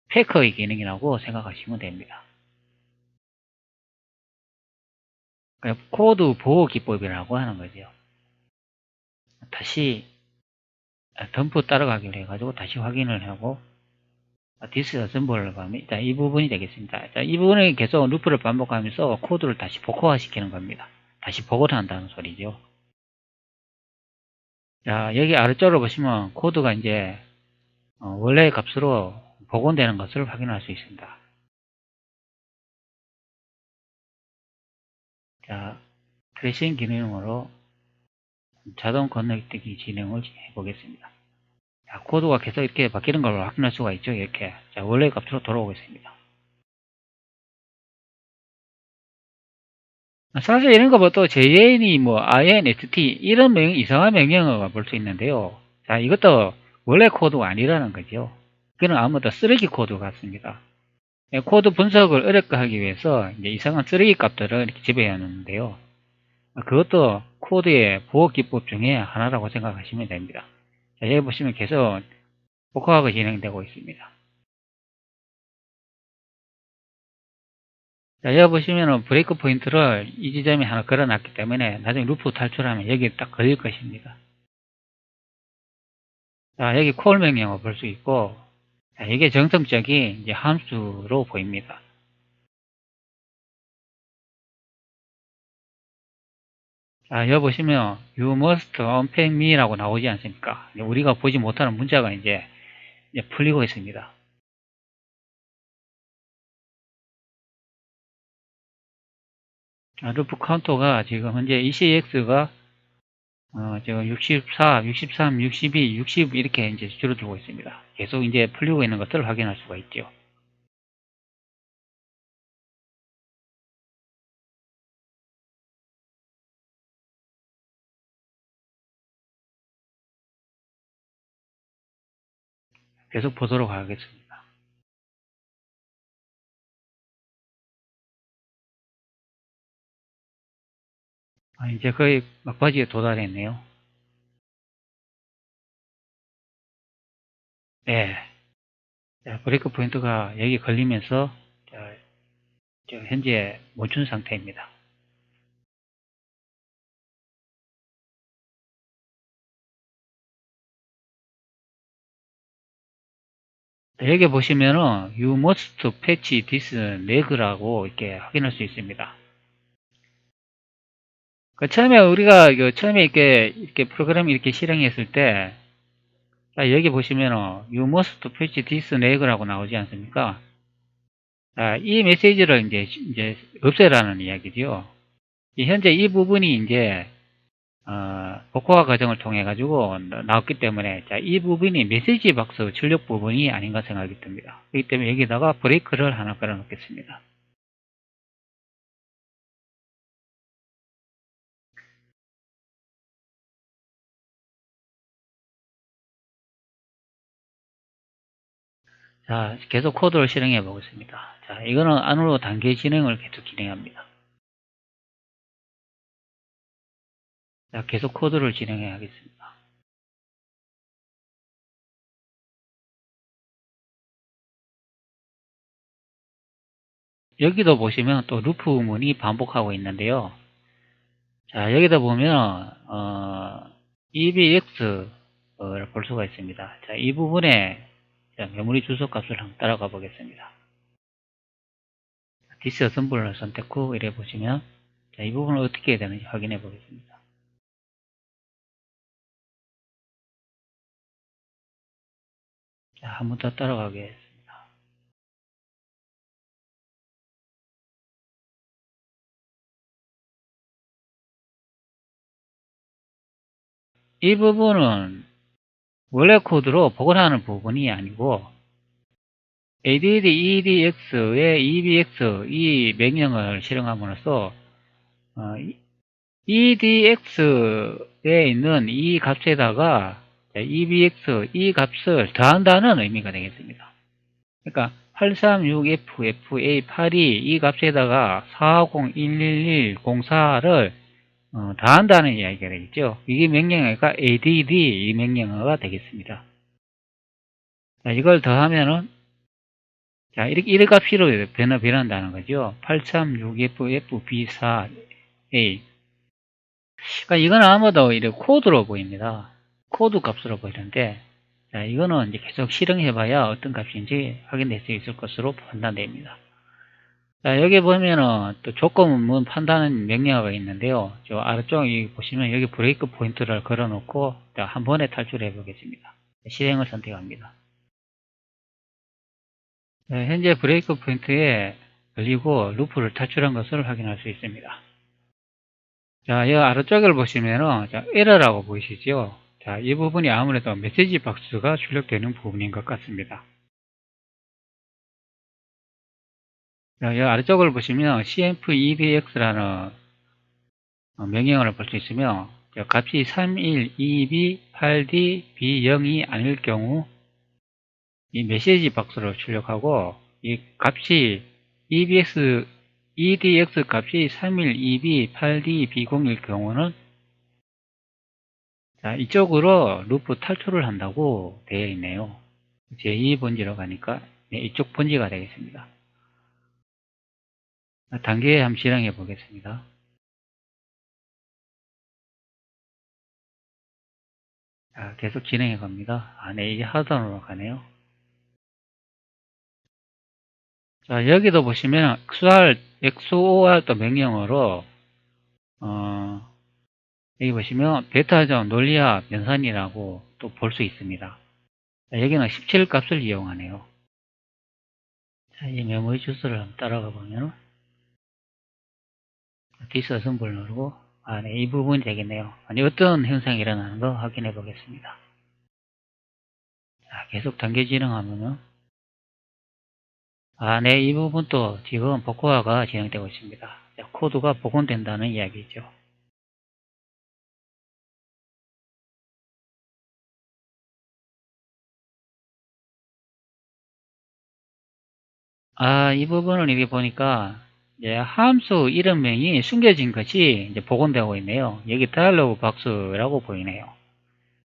패커의 기능이라고 생각하시면 됩니다. 코드 보호 기법이라고 하는 거죠. 다시 덤프 따라가기로 해가지고 다시 확인을 하고 디스 어셈블을 가면 이 부분이 되겠습니다. 자, 이 부분에 계속 루프를 반복하면서 코드를 다시 복호화 시키는 겁니다. 다시 복원한다는 소리죠. 자, 여기 아래쪽으로 보시면 코드가 이제 원래의 값으로 복원되는 것을 확인할 수 있습니다. 자, 트레이싱 기능으로 자동 건너뛰기 진행을 해보겠습니다. 자, 코드가 계속 이렇게 바뀌는 걸 확인할 수가 있죠. 이렇게. 자, 원래 값으로 돌아오고 있습니다. 사실 이런 거 뭐 또 JN이 뭐 INST 이런 이상한 명령어가 볼 수 있는데요. 자, 이것도 원래 코드가 아니라는 거죠. 그는 아무도 쓰레기 코드 같습니다. 코드 분석을 어렵게 하기 위해서 이제 이상한 쓰레기 값들을 이렇게 지배해 놓는데요. 그것도 코드의 보호 기법 중에 하나라고 생각하시면 됩니다. 자, 여기 보시면 계속 복화가 진행되고 있습니다. 자, 여기 보시면은 브레이크 포인트를 이 지점에 하나 걸어놨기 때문에 나중에 루프 탈출하면 여기에 딱 걸릴 것입니다. 자, 여기 콜 명령을 볼 수 있고, 자, 이게 정성적인 이제 함수로 보입니다. 자, 여기 보시면 you must unpack me라고 나오지 않습니까? 우리가 보지 못하는 문자가 이제 풀리고 있습니다. 자, 루프 카운터가 지금 현재 ECX가 지금 64, 63, 62, 60 이렇게 이제 줄어들고 있습니다. 계속 이제 풀리고 있는 것들을 확인할 수가 있죠. 계속 보도록 하겠습니다. 이제 거의 막바지에 도달했네요. 네. 자, 브레이크 포인트가 여기 걸리면서 자, 현재 멈춘 상태입니다. 자, 여기 보시면은 You must patch this leg라고 이렇게 확인할 수 있습니다. 처음에 우리가 처음에 이렇게 프로그램 이렇게 실행했을 때, 자, 여기 보시면은 You must patch this leg라고 나오지 않습니까? 자, 이 메시지를 이제 없애라는 이야기죠. 현재 이 부분이 이제 복화가 과정을 통해 가지고 나왔기 때문에 자, 이 부분이 메시지 박스 출력 부분이 아닌가 생각이 듭니다. 그렇기 때문에 여기다가 브레이크를 하나 걸어 놓겠습니다. 자, 계속 코드를 실행해 보겠습니다. 자, 이거는 안으로 단계 진행을 계속 진행합니다. 자, 계속 코드를 진행해 하겠습니다. 여기도 보시면 또 루프 문이 반복하고 있는데요. 자, 여기다 보면 EBX를 볼 수가 있습니다. 자, 이 부분에 메모리 주소 값을 한번 따라가 보겠습니다. 디스어셈블을 선택 후 이래 보시면 자, 이 부분을 어떻게 해야 되는지 확인해 보겠습니다. 자, 한 번 더 따라가겠습니다. 이 부분은 원래 코드로 복원하는 부분이 아니고 add edx의 ebx 이 명령을 실행함으로써 edx에 있는 이 값에다가 ebx 이 값을 더한다는 의미가 되겠습니다. 그러니까 836FFA82 이 값에다가 401104를 더한다는 이야기가 되겠죠. 이게 명령어가 add 이 명령어가 되겠습니다. 자, 이걸 더하면은 자, 이렇게 값으로 변한다는 거죠. 836FFB4A. 그러니까 이건 아마도 이렇게 코드로 보입니다. 코드 값으로 보이는데, 자, 이거는 이제 계속 실행해봐야 어떤 값인지 확인될 수 있을 것으로 판단됩니다. 자, 여기 보면은 또 조건문 판단하는 명령어가 있는데요. 저 아래쪽에 보시면 여기 브레이크 포인트를 걸어 놓고 한 번에 탈출해 보겠습니다. 실행을 선택합니다. 네, 현재 브레이크 포인트에 걸리고 루프를 탈출한 것을 확인할 수 있습니다. 자, 이 아래쪽을 보시면은 에러라고 보이시죠? 자, 이 부분이 아무래도 메시지 박스가 출력되는 부분인 것 같습니다. 자, 이 아래쪽을 보시면 cmp-edx라는 명령어를 볼 수 있으며, 값이 31, 2b, 8d, b0이 아닐 경우 이 메시지 박스로 출력하고, 이 값이 edx 값이 31, 2b, 8d, b0일 경우는 자, 이쪽으로 루프 탈출을 한다고 되어 있네요. 제2 번지로 가니까 이쪽 번지가 되겠습니다. 단계에 한번 실행해 보겠습니다. 자, 계속 진행해 갑니다. 네, 이제 하단으로 가네요. 자, 여기도 보시면 XOR 또 명령어로 여기 보시면 베타전 논리학 연산이라고 또 볼 수 있습니다. 자, 여기는 17 값을 이용하네요. 자, 이 메모리 주소를 한번 따라가 보면 디스어셈블 누르고 네, 이 부분이 되겠네요. 아니, 어떤 현상이 일어나는 거 확인해 보겠습니다. 자, 계속 단계 진행하면은 네, 이 부분도 지금 복구화가 진행되고 있습니다. 자, 코드가 복원된다는 이야기죠. 이 부분을 이렇게 보니까 이제 함수 이름명이 숨겨진 것이 이제 복원되고 있네요. 여기 다이얼로그 박스라고 보이네요.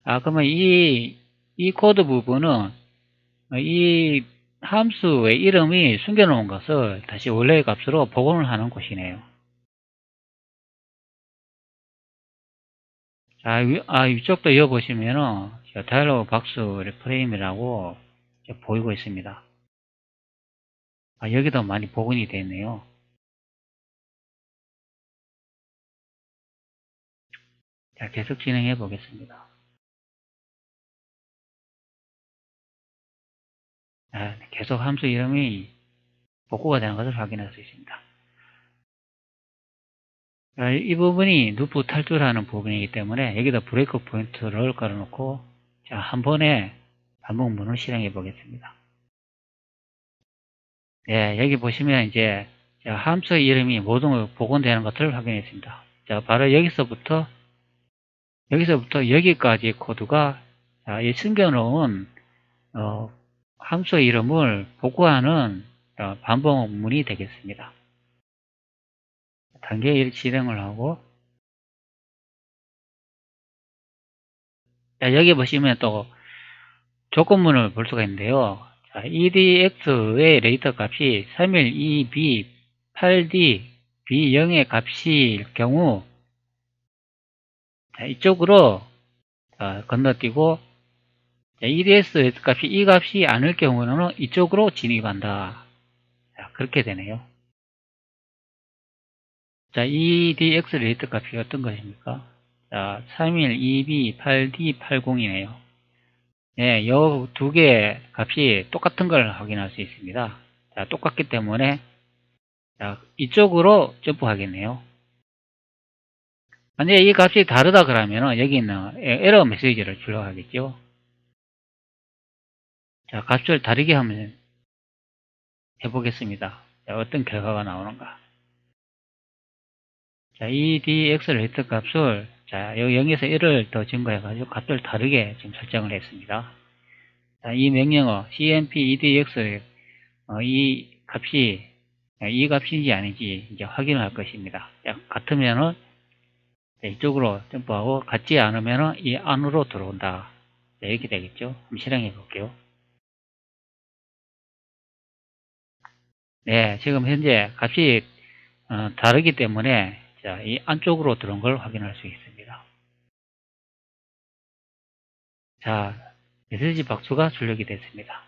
그러면 이 코드 부분은 이 함수의 이름이 숨겨놓은 것을 다시 원래의 값으로 복원을 하는 곳이네요. 자, 위쪽도 이어보시면은 다이얼로그 박스 프레임이라고 보이고 있습니다. 여기도 많이 복원이 되네요. 자, 계속 진행해 보겠습니다. 계속 함수 이름이 복구가 되는 것을 확인할 수 있습니다. 이 부분이 루프 탈출하는 부분이기 때문에 여기다 브레이크 포인트를 걸어놓고 자, 한 번에 반복문을 실행해 보겠습니다. 여기 보시면 이제 함수 이름이 모두 복원되는 것을 확인했습니다. 자, 바로 여기서부터 여기까지 코드가 이 숨겨놓은 함수 이름을 복구하는 반복문이 되겠습니다. 단계 1 실행을 하고 여기 보시면 또 조건문을 볼 수가 있는데요. edx의 레이터 값이 3일 2b 8d b0의 값일 경우 이쪽으로 건너뛰고 eds 값이 이 값이 아닐 경우는 이쪽으로 진입한다. 그렇게 되네요. 자, edx 레이터 값이 어떤 것입니까? 자, 3일 2b 8d 80이네요. 이 두 개의 값이 똑같은 걸 확인할 수 있습니다. 자, 똑같기 때문에 이쪽으로 점프하겠네요. 만약에 이 값이 다르다 그러면 여기 있는 에러 메시지를 출력하겠죠. 자, 값을 다르게 한번 해보겠습니다. 자, 어떤 결과가 나오는가. 자, edx 레이터 값을 자, 여기 0에서 1을 더 증가해가지고 값을 다르게 지금 설정을 했습니다. 자, 이 명령어 cmp edx 이 값이 이 값인지 아닌지 이제 확인을 할 것입니다. 자, 같으면은 이쪽으로 점프하고 같지 않으면은 이 안으로 들어온다. 자, 이렇게 되겠죠. 한번 실행해 볼게요. 지금 현재 값이 다르기 때문에 자, 이 안쪽으로 들어온 걸 확인할 수 있습니다. 자, 메시지 박스가 출력이 됐습니다.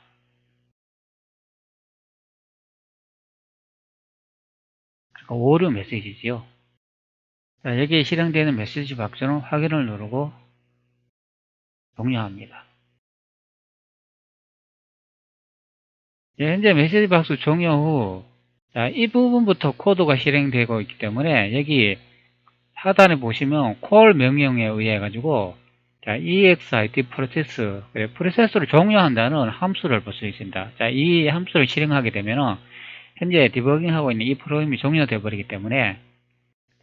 그러니까 오류 메시지지요. 자, 여기에 실행되는 메시지 박스는 확인을 누르고 종료합니다. 현재 메시지 박스 종료 후 이 부분부터 코드가 실행되고 있기 때문에 여기 하단에 보시면 콜 명령에 의해 가지고 자, EXIT 프로세스, 프로세스를 종료한다는 함수를 볼 수 있습니다. 자, 이 함수를 실행하게 되면은 현재 디버깅하고 있는 이 프로그램이 종료되어 버리기 때문에,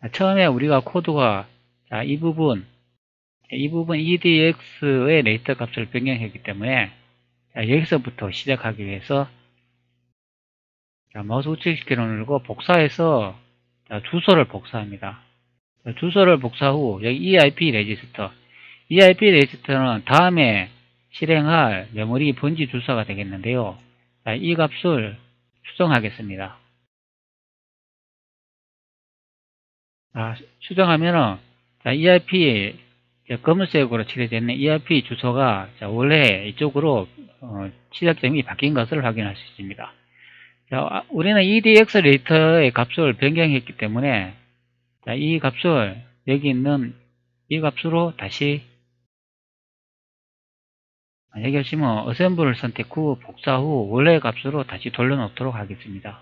자, 처음에 우리가 코드가, 자, 이 부분 EDX의 레이터 값을 변경했기 때문에, 자, 여기서부터 시작하기 위해서, 자, 마우스 우측 키를 누르고 복사해서, 자, 주소를 복사합니다. 자, 주소를 복사 후 여기 EIP 레지스터, EIP 레지스터는 다음에 실행할 메모리 번지 주소가 되겠는데요. 자, 이 값을 수정하겠습니다. 자, 수정하면은, 자, EIP, 검은색으로 칠해져 있는 EIP 주소가, 자, 원래 이쪽으로 시작점이 바뀐 것을 확인할 수 있습니다. 자, 우리는 EDX 레이터의 값을 변경했기 때문에, 자, 이 값을 여기 있는 이 값으로 다시, 여기 하시면 어셈블을 선택 후 복사 후 원래 값으로 다시 돌려놓도록 하겠습니다.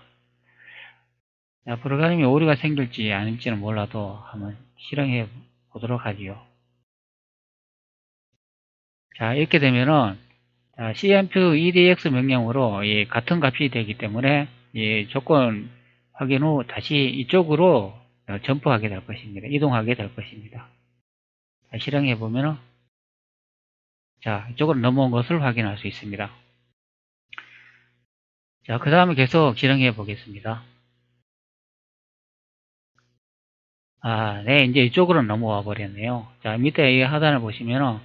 자, 프로그램이 오류가 생길지 아닐지는 몰라도 한번 실행해 보도록 하지요. 자, 이렇게 되면은, 자, cmp edx 명령으로 이 같은 값이 되기 때문에 이 조건 확인 후 다시 이쪽으로 점프하게 될 것입니다. 이동하게 될 것입니다. 자, 실행해 보면은, 자, 이쪽으로 넘어온 것을 확인할 수 있습니다. 자, 그 다음에 계속 실행해 보겠습니다. 네, 이제 이쪽으로 넘어와 버렸네요. 자, 밑에 이 하단을 보시면은,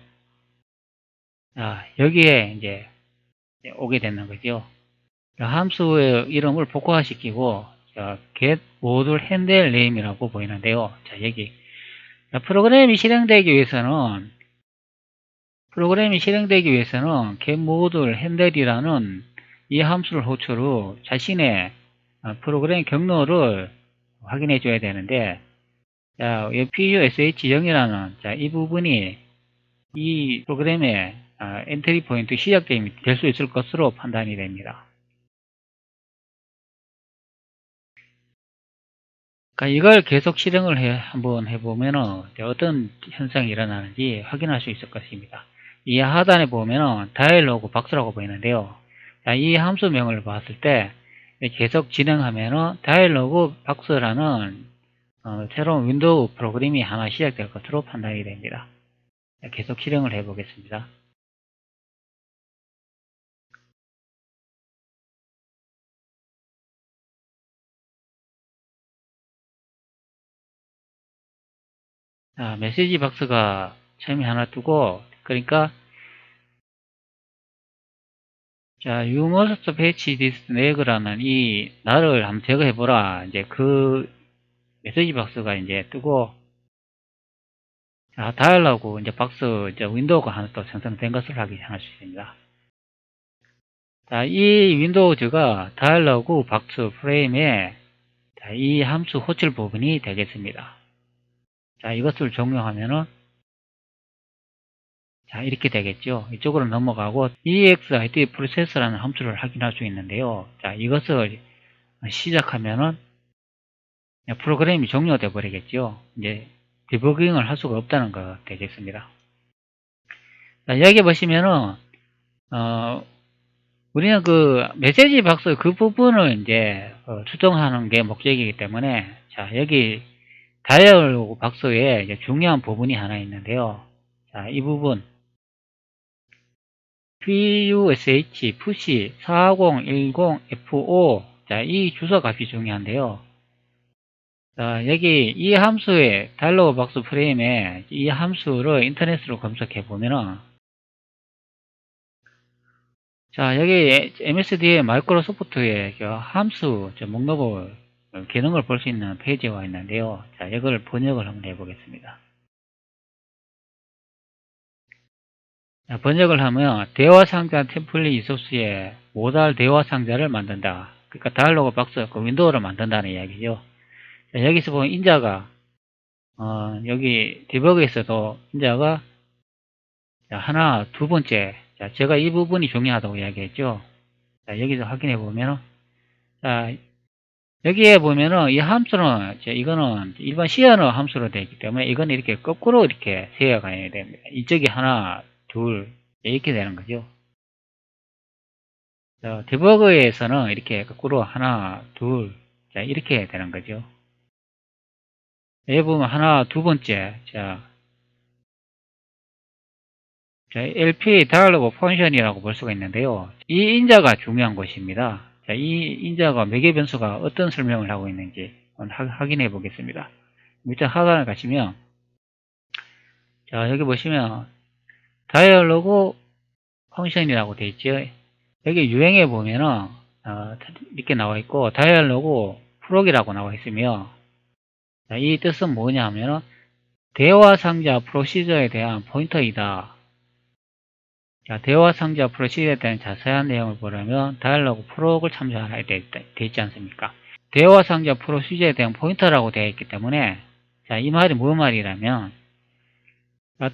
자, 여기에 이제 오게 되는 거죠. 자, 함수의 이름을 복화시키고, 자, get module handle name이라고 보이는데요. 자, 여기. 자, 프로그램이 실행되기 위해서는 get module handle이라는 이 함수를 호출로 자신의 프로그램 경로를 확인해 줘야 되는데, 자, PUSH0이라는, 자, 이 부분이 이 프로그램의 엔트리 포인트 시작점이 될 수 있을 것으로 판단이 됩니다. 그러니까 이걸 계속 실행을 한번 해보면은 어떤 현상이 일어나는지 확인할 수 있을 것입니다. 이 하단에 보면은 다이얼로그 박스라고 보이는데요. 자, 이 함수명을 봤을 때 계속 진행하면은 다이얼로그 박스라는 새로운 윈도우 프로그램이 하나 시작될 것으로 판단이 됩니다. 자, 계속 실행을 해보겠습니다. 자, 메시지 박스가 처음에 하나 뜨고, 그러니까 자, you must patch this neg라는 이 날을 한번 제거해보라. 이제 그 메시지 박스가 이제 뜨고, 자, 다이얼로그 이제 박스, 이제 윈도우가 하나 또 생성된 것을 확인할 수 있습니다. 자, 이 윈도우즈가 다이얼로그 박스 프레임에 자, 이 함수 호출 부분이 되겠습니다. 자, 이것을 적용하면은 자, 이렇게 되겠죠. 이쪽으로 넘어가고 EXID 프로세스라는 함수를 확인할 수 있는데요. 자, 이것을 시작하면은 프로그램이 종료돼 버리겠죠. 이제 디버깅을 할 수가 없다는 거 되겠습니다. 자, 여기 보시면은 우리는 그 메시지 박스 그 부분을 이제 수정하는 게 목적이기 때문에, 자, 여기 다이얼로그 박스에 이제 중요한 부분이 하나 있는데요. 자, 이 부분 push push 4010fo, 자, 이 주소 값이 중요한데요. 자, 여기 이 함수의 다이얼로그 박스 프레임에 이 함수를 인터넷으로 검색해 보면은, 자, 여기 MSD의 마이크로소프트의 함수 목록을 기능을 볼 수 있는 페이지가 있는데요. 자, 이걸 번역을 한번 해보겠습니다. 자, 번역을 하면 대화 상자 템플릿 리소스에 모달 대화 상자를 만든다. 그러니까 다이얼로그 박스 그 윈도우를 만든다는 이야기죠. 자, 여기서 보면 인자가 여기 디버그에서도 인자가 하나, 두 번째, 자, 제가 이 부분이 중요하다고 이야기했죠. 자, 여기서 확인해 보면, 자, 여기에 보면은 이 함수는 이거는 일반 C 언어 함수로 되어 있기 때문에 이거는 이렇게 거꾸로 이렇게 세어가야 됩니다. 이쪽이 하나, 둘 이렇게 되는 거죠. 디버그에서는 이렇게 거꾸로 하나, 둘 이렇게 되는 거죠. 여기 보면 하나, 두 번째 LP 다이얼로그 펑션이라고 볼 수가 있는데요. 이 인자가 중요한 것입니다. 이 인자가 매개 변수가 어떤 설명을 하고 있는지 확인해 보겠습니다. 밑에 하단을 가시면 여기 보시면 다이얼로그 펑션이라고 되어 있죠. 여기 유형에 보면은 이렇게 나와 있고 다이얼로그 프록이라고 나와 있으며 이 뜻은 뭐냐 하면은 대화 상자 프로시저에 대한 포인터이다. 대화 상자 프로시저에 대한 자세한 내용을 보려면 다이얼로그 프록을 참조해야 되어 있지 않습니까? 대화 상자 프로시저에 대한 포인터라고 되어 있기 때문에 이 말이 무슨 말이라면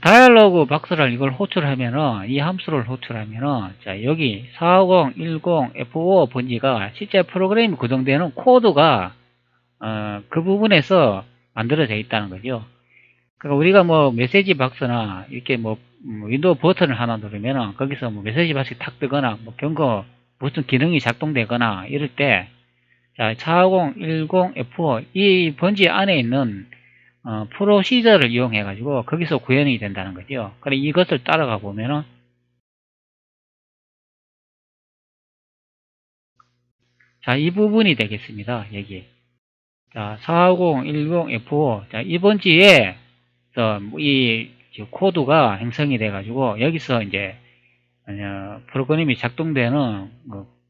다이얼로그 박스를 이걸 호출하면은 이 함수를 호출하면은 여기 45010F5 번지가 실제 프로그램이 구동되는 코드가 그 부분에서 만들어져 있다는 거죠. 그러니까 우리가 뭐 메시지 박스나 이렇게 뭐 윈도우 버튼을 하나 누르면은 거기서 뭐 메시지 박스가 탁 뜨거나 뭐 경고 무슨 기능이 작동되거나 이럴 때 4010F5 이 번지 안에 있는 프로시저를 이용해 가지고 거기서 구현이 된다는 거죠. 그래 이것을 따라가 보면은 이 부분이 되겠습니다. 여기 4010F5 이 번지에 이 코드가 형성이 돼 가지고 여기서 이제 프로그램이 작동되는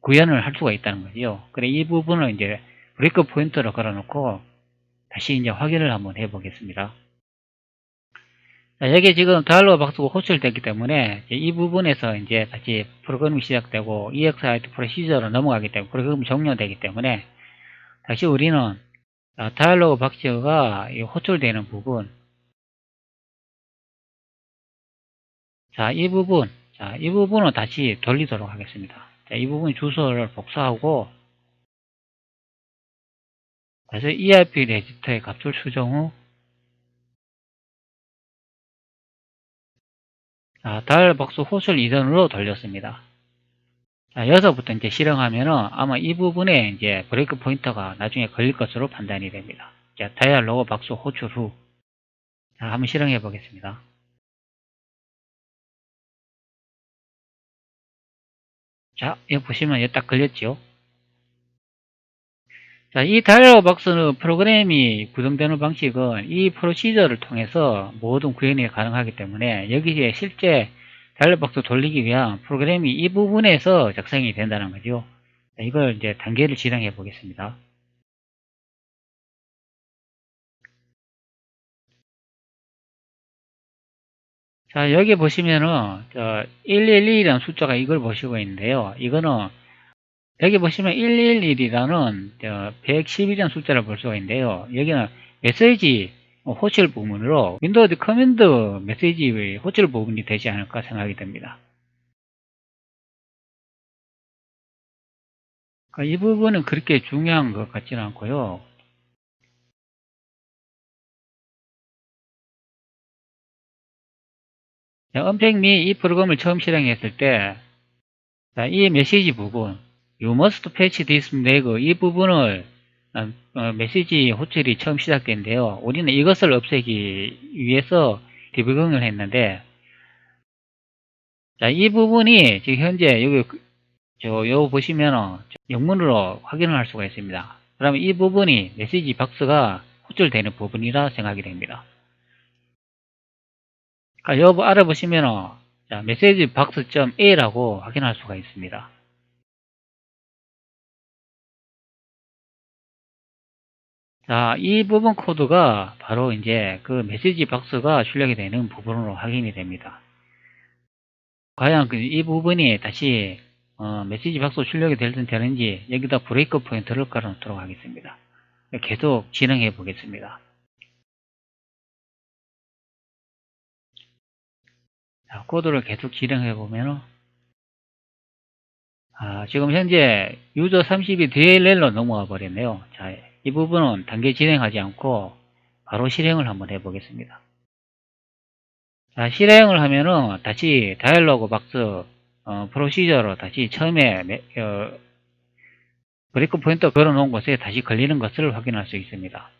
구현을 할 수가 있다는 거죠. 그래 이 부분을 이제 브레이크 포인트로 걸어 놓고 다시 이제 확인을 한번 해 보겠습니다. 여기 지금 다이얼로그 박스가 호출됐기 때문에 이 부분에서 이제 다시 프로그램이 시작되고 EXIT 프로시저로 넘어가기 때문에 프로그램이 종료되기 때문에 다시 우리는 다이얼로그 박스가 호출되는 부분 이 부분을 다시 돌리도록 하겠습니다. 이 부분 주소를 복사하고 다시 EIP 레지스터의 값을 수정 후 다이얼 박스 호출 이전으로 돌렸습니다. 여기서부터 이제 실행하면은 아마 이 부분에 이제 브레이크 포인터가 나중에 걸릴 것으로 판단이 됩니다. 다이얼로그 박스 호출 후 한번 실행해 보겠습니다. 여기 보시면 여기 딱 걸렸죠. 이 다이얼로그 박스는 프로그램이 구성되는 방식은 이 프로시저를 통해서 모든 구현이 가능하기 때문에 여기에 실제 다이얼로그 박스 돌리기 위한 프로그램이 이 부분에서 작성이 된다는 거죠. 이걸 이제 단계를 실행해 보겠습니다. 여기 보시면은 111이라는 숫자가 이걸 보시고 있는데요. 이거는 여기 보시면 111이라는 110이라는 숫자를 볼 수가 있는데요. 여기는 메시지 호출 부분으로 윈도우 커맨드 메시지 호출 부분이 되지 않을까 생각이 됩니다. 이 부분은 그렇게 중요한 것 같지는 않고요. 언팩 및 이 프로그램을 처음 실행했을 때 이 메시지 부분 You must patch this leg 이 부분을 메시지 호출이 처음 시작된데요. 우리는 이것을 없애기 위해서 디버깅을 했는데 이 부분이 지금 현재 여기 요 보시면은 영문으로 확인을 할 수가 있습니다. 그러면 이 부분이 메시지 박스가 호출되는 부분이라 생각이 됩니다. 그러니까 요 아래 보시면은 메시지 박스.a라고 확인할 수가 있습니다. 이 부분 코드가 바로 이제 그 메시지 박스가 출력이 되는 부분으로 확인이 됩니다. 과연 이 부분이 다시 메시지 박스 출력이 되는지 여기다 브레이크 포인트를 걸어 놓도록 하겠습니다. 계속 진행해 보겠습니다. 코드를 계속 진행해 보면 지금 현재 유저 30이 DLL로 넘어가 버렸네요. 자, 이 부분은 단계 진행하지 않고 바로 실행을 한번 해보겠습니다. 자, 실행을 하면은 다시 다이얼로그 박스 프로시저로 다시 처음에 브레이크 포인트 걸어놓은 곳에 다시 걸리는 것을 확인할 수 있습니다.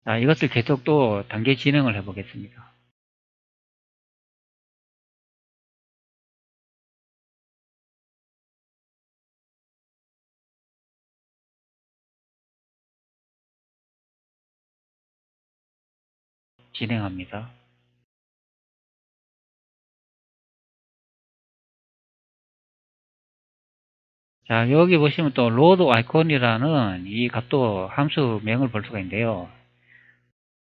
자, 이것을 계속 또 단계 진행을 해보겠습니다. 진행합니다. 자, 여기 보시면 또 로드 아이콘이라는 이 값도 함수명을 볼 수가 있는데요.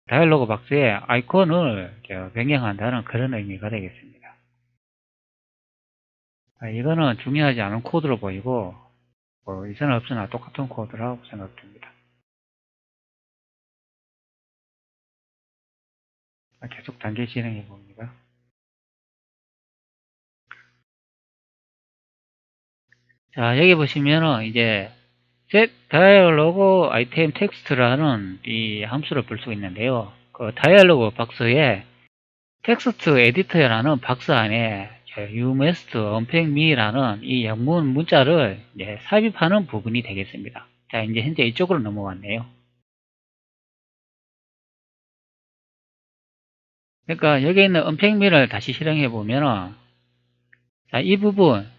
다이얼로그 박스에 아이콘을 변경한다는 그런 의미가 되겠습니다. 이거는 중요하지 않은 코드로 보이고 있으나 없으나 똑같은 코드라고 생각됩니다. 계속 단계 진행해 봅니다. 자, 여기 보시면은 이제 set dialog item text라는 이 함수를 볼 수 있는데요. 그 다이얼로그 박스에 텍스트 에디터라는 박스 안에 you must unpack me라는 이 영문 문자를 이제 삽입하는 부분이 되겠습니다. 자, 이제 현재 이쪽으로 넘어왔네요. 그러니까 여기 있는 unpack me를 다시 실행해 보면은 자, 이 부분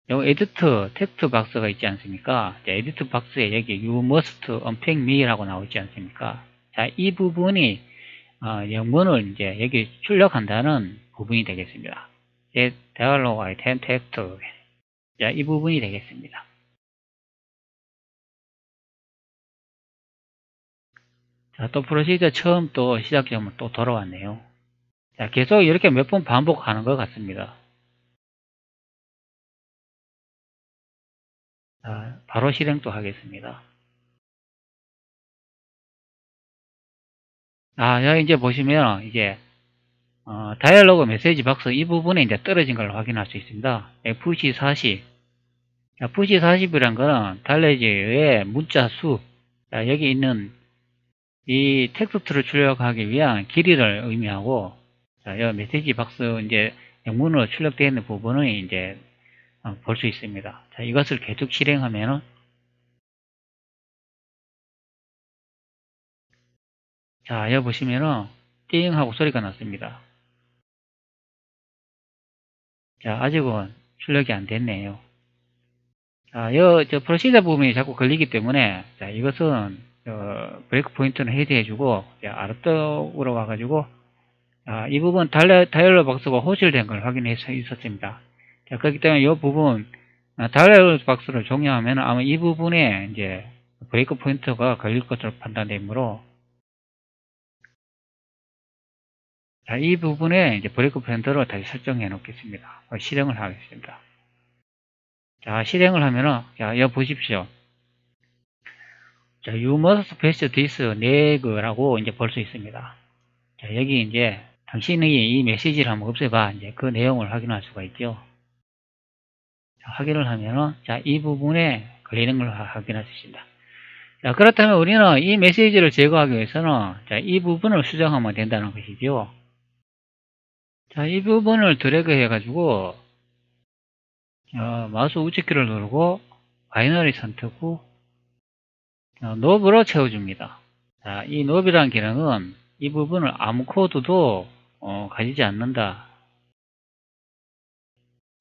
요 에디트 텍스트 박스가 있지 않습니까? 에디트 박스에 여기 you must unpack me라고 나오지 않습니까? 자, 이 부분이 영문을 이제 여기 출력한다는 부분이 되겠습니다. dialog item text. 자, 이 부분이 되겠습니다. 자, 또 프로시저 처음 또 시작점은 또 돌아왔네요. 자, 계속 이렇게 몇 번 반복하는 것 같습니다. 자, 바로 실행 또 하겠습니다. 여기 이제 보시면 이제 다이얼로그 메시지 박스 이 부분에 이제 떨어진 걸 확인할 수 있습니다. FC40. 자, FC40이란 거는 달래지의 문자 수. 자, 여기 있는 이 텍스트를 출력하기 위한 길이를 의미하고, 자, 이 메시지 박스 이제 영문으로 출력되어 있는 부분을 이제 볼 수 있습니다. 자, 이것을 계속 실행하면은, 자, 여기 보시면은, 띵 하고 소리가 났습니다. 자, 아직은 출력이 안 됐네요. 자, 저 프로시저 부분이 자꾸 걸리기 때문에, 자, 이것은, 브레이크 포인트는 해제해주고, 아래쪽으로 와가지고, 이 부분 다이얼러 박스가 호실된 걸 확인해서 있었습니다. 자, 그렇기 때문에 이 부분, 다이얼러 박스를 종료하면 아마 이 부분에 이제 브레이크 포인트가 걸릴 것으로 판단되므로, 자, 이 부분에 이제 브레이크 포인트를 다시 설정해 놓겠습니다. 실행을 하겠습니다. 자, 실행을 하면은, 자, 여기 보십시오. 자, you must patch this neg라고 이제 볼 수 있습니다. 자, 여기 이제 당신이 이 메시지를 한번 없애봐. 이제 그 내용을 확인할 수가 있죠. 자, 확인을 하면은, 자, 이 부분에 걸리는 걸 확인할 수 있습니다. 자, 그렇다면 우리는 이 메시지를 제거하기 위해서는, 자, 이 부분을 수정하면 된다는 것이죠. 자, 이 부분을 드래그 해가지고, 마우스 우측키를 누르고, 바이너리 선택 후, 노브로 채워줍니다. 자, 이 노브라는 기능은 이 부분을 아무 코드도 가지지 않는다.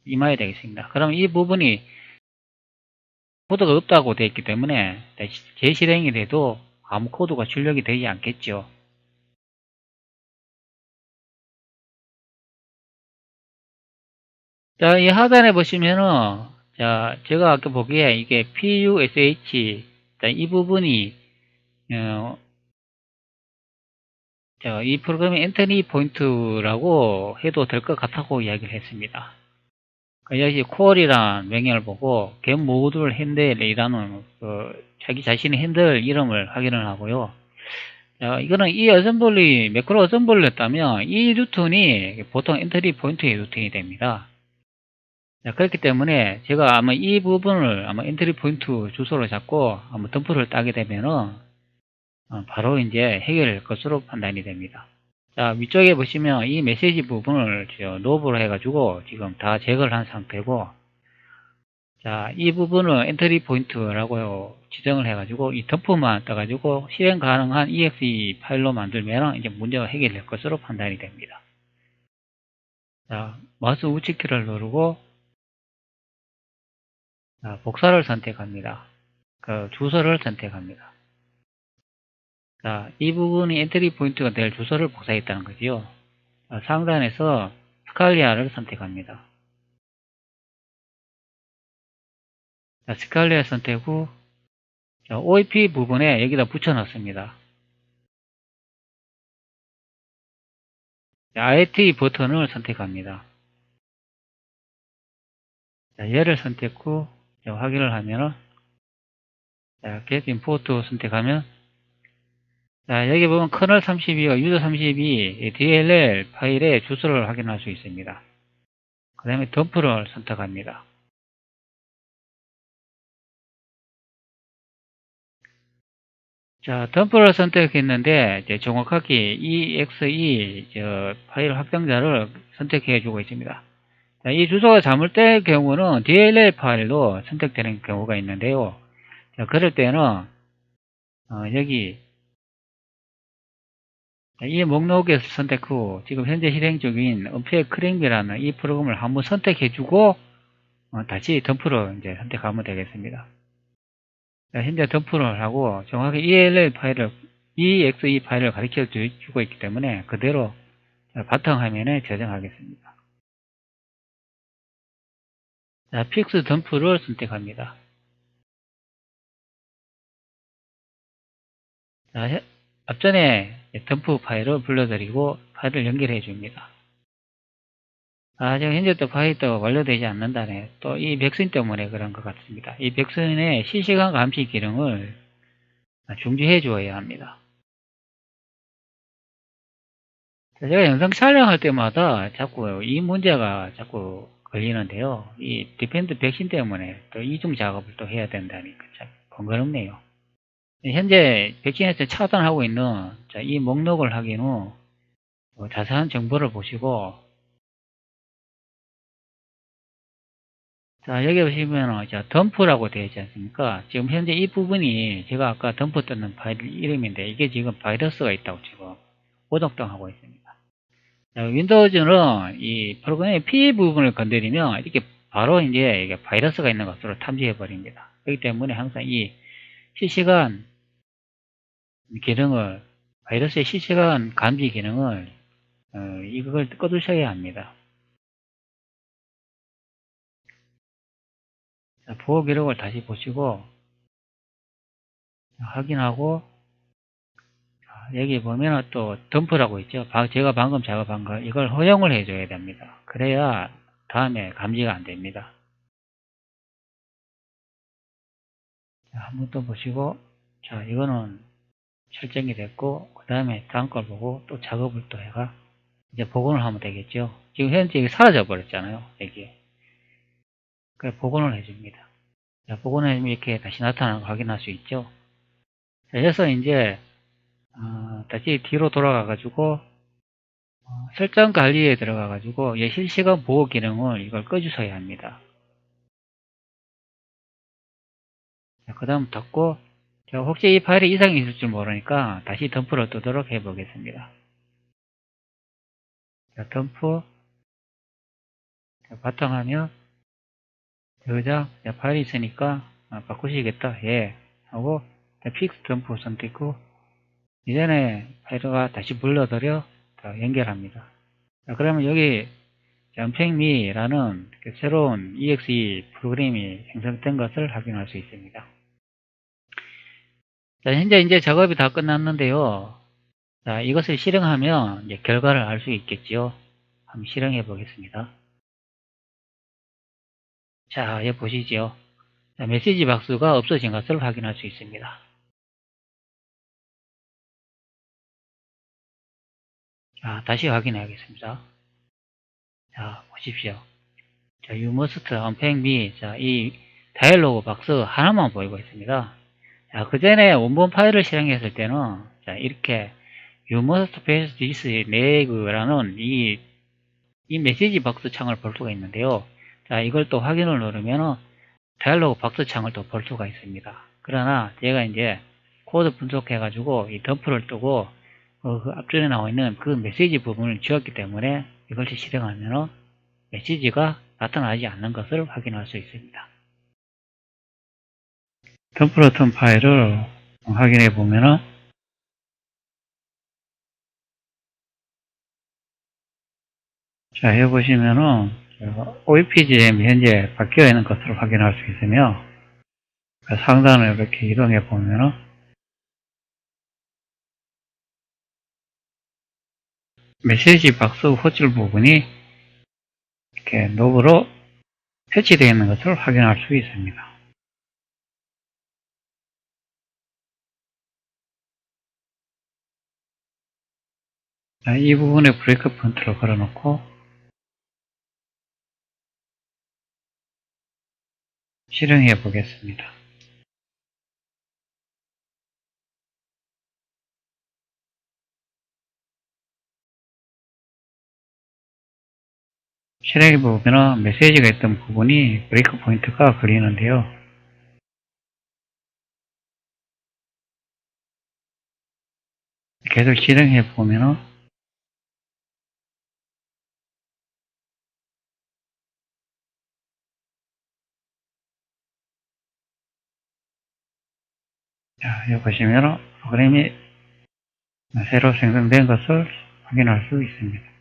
이 말이 되겠습니다. 그럼 이 부분이 코드가 없다고 되어 있기 때문에 재실행이 돼도 아무 코드가 출력이 되지 않겠죠. 자, 이 하단에 보시면은, 자, 제가 아까 보기에 이게 PUSH, 자, 이 부분이, 이 프로그램이 엔터니 포인트라고 해도 될 것 같다고 이야기를 했습니다. 여기 콜이라는 명령을 보고 get module handle이라는 자기 자신의 핸들 이름을 확인을 하고요. 이거는 이 어셈블리 매크로 어셈블리였다면 이 루틴이 보통 엔트리 포인트의 루틴이 됩니다. 자, 그렇기 때문에 제가 아마 이 부분을 아마 엔트리 포인트 주소로 잡고 한번 덤프를 따게 되면은 바로 이제 해결될 것으로 판단이 됩니다. 자, 위쪽에 보시면 이 메시지 부분을 노브로 해가지고 지금 다 제거를 한 상태고, 자, 이 부분은 엔트리 포인트라고 지정을 해가지고 이 덤프만 떠가지고 실행 가능한 exe 파일로 만들면 이제 문제가 해결될 것으로 판단이 됩니다. 자, 마우스 우측키를 누르고 자, 복사를 선택합니다. 그 주소를 선택합니다. 자, 이 부분이 엔트리 포인트가 될 주소를 복사했다는 거지요. 자, 상단에서 스칼리아를 선택합니다. 자, 스칼리아 선택 후 자, OAP 부분에 여기다 붙여놨습니다. IT 버튼을 선택합니다. 자, 얘를 선택 후 확인을 하면은 자, get import 선택하면 자, 여기 보면 커널 32와 유저 32 DLL 파일의 주소를 확인할 수 있습니다. 그 다음에 덤프를 선택합니다. 자, 덤프를 선택했는데 이제 정확하게 exe 파일 확장자를 선택해 주고 있습니다. 자, 이 주소가 잘못될 경우는 DLL 파일로 선택되는 경우가 있는데요. 자, 그럴 때는 여기 이 목록에서 선택 후 지금 현재 실행 중인 은폐 크랭비라는 이 프로그램을 한번 선택해 주고 다시 덤프를 이제 선택하면 되겠습니다. 자, 현재 덤프를 하고 정확히 ELL 파일을 exe 파일을 가르쳐 주고 있기 때문에 그대로 바탕화면에 저장하겠습니다. 자, 픽스 덤프를 선택합니다. 자, 앞전에 덤프 파일을 불러드리고 파일을 연결해 줍니다. 지금 현재 또 파일이 또 완료되지 않는다네. 또 이 백신 때문에 그런 것 같습니다. 이 백신의 실시간 감시 기능을 중지해 주어야 합니다. 제가 영상 촬영할 때마다 자꾸 이 문제가 자꾸 걸리는데요. 이 디펜드 백신 때문에 또 이중 작업을 또 해야 된다니까 참 번거롭네요. 현재 백신에서 차단하고 있는 이 목록을 확인 후 자세한 정보를 보시고 자, 여기 보시면 덤프라고 되어 있지 않습니까? 지금 현재 이 부분이 제가 아까 덤프 떴는 파일 이름인데 이게 지금 바이러스가 있다고 지금 오동통하고 있습니다. 자, 윈도우즈는 이 프로그램의 P 부분을 건드리면 이렇게 바로 이제 이게 바이러스가 있는 것으로 탐지해 버립니다. 그렇기 때문에 항상 이 실시간 기능을 바이러스의 실시간 감지 기능을 이걸 꺼두셔야 합니다. 자, 보호 기록을 다시 보시고 확인하고 여기 보면 또 덤프라고 있죠. 제가 방금 작업한 거 이걸 허용을 해줘야 됩니다. 그래야 다음에 감지가 안 됩니다. 자, 한번 또 보시고 자, 이거는 설정이 됐고 그 다음에 다음 걸 보고 또 작업을 또 해가 이제 복원을 하면 되겠죠. 지금 현재 이게 사라져 버렸잖아요. 여기 그래서 복원을 해줍니다. 자, 복원하면 이렇게 다시 나타나는 걸 확인할 수 있죠. 자, 그래서 이제 다시 뒤로 돌아가 가지고 설정 관리에 들어가 가지고 실시간 보호 기능을 이걸 꺼주셔야 합니다. 그 다음 닫고 혹시 이 파일에 이상이 있을 줄 모르니까 다시 덤프를 뜨도록 해 보겠습니다. 자, 덤프 바탕화면 저장 파일이 있으니까 바꾸시겠다 예 하고 픽스 덤프 선택 후 이전에 파일과 다시 불러들여 연결합니다. 자, 그러면 여기 unpackme라는 새로운 exe 프로그램이 생성된 것을 확인할 수 있습니다. 자, 현재 이제 작업이 다 끝났는데요. 자, 이것을 실행하면 이제 결과를 알 수 있겠지요. 한번 실행해 보겠습니다. 자, 여기 보시죠. 자, 메시지 박스가 없어진 것을 확인할 수 있습니다. 자, 다시 확인해야겠습니다. 자, 보십시오. 자, you must unpack me. 자, 이 다이얼로그 박스 하나만 보이고 있습니다. 자, 그 전에 원본 파일을 실행했을 때는, 자, 이렇게 you must paste this neg라는 이 메시지 박스 창을 볼 수가 있는데요. 자, 이걸 또 확인을 누르면 다이얼로그 박스 창을 또 볼 수가 있습니다. 그러나 제가 이제 코드 분석해가지고 이 덤프를 뜨고 그 앞전에 나와 있는 그 메시지 부분을 지웠기 때문에 이것을 실행하면 메시지가 나타나지 않는 것을 확인할 수 있습니다. 덤프로튼 파일을 확인해 보면은 자, 여기 보시면은 OEPGM이 현재 바뀌어 있는 것을 확인할 수 있으며 상단을 이렇게 이동해 보면은 메시지 박스 호출 부분이 이렇게 노브로 패치되어 있는 것을 확인할 수 있습니다. 자, 이 부분에 브레이크 포인트를 걸어놓고 실행해 보겠습니다. 실행해 보면 메시지가 있던 부분이 브레이크 포인트가 걸리는데요. 계속 실행해 보면 자, 여기 보시면 프로그램이 새로 생성된 것을 확인할 수 있습니다.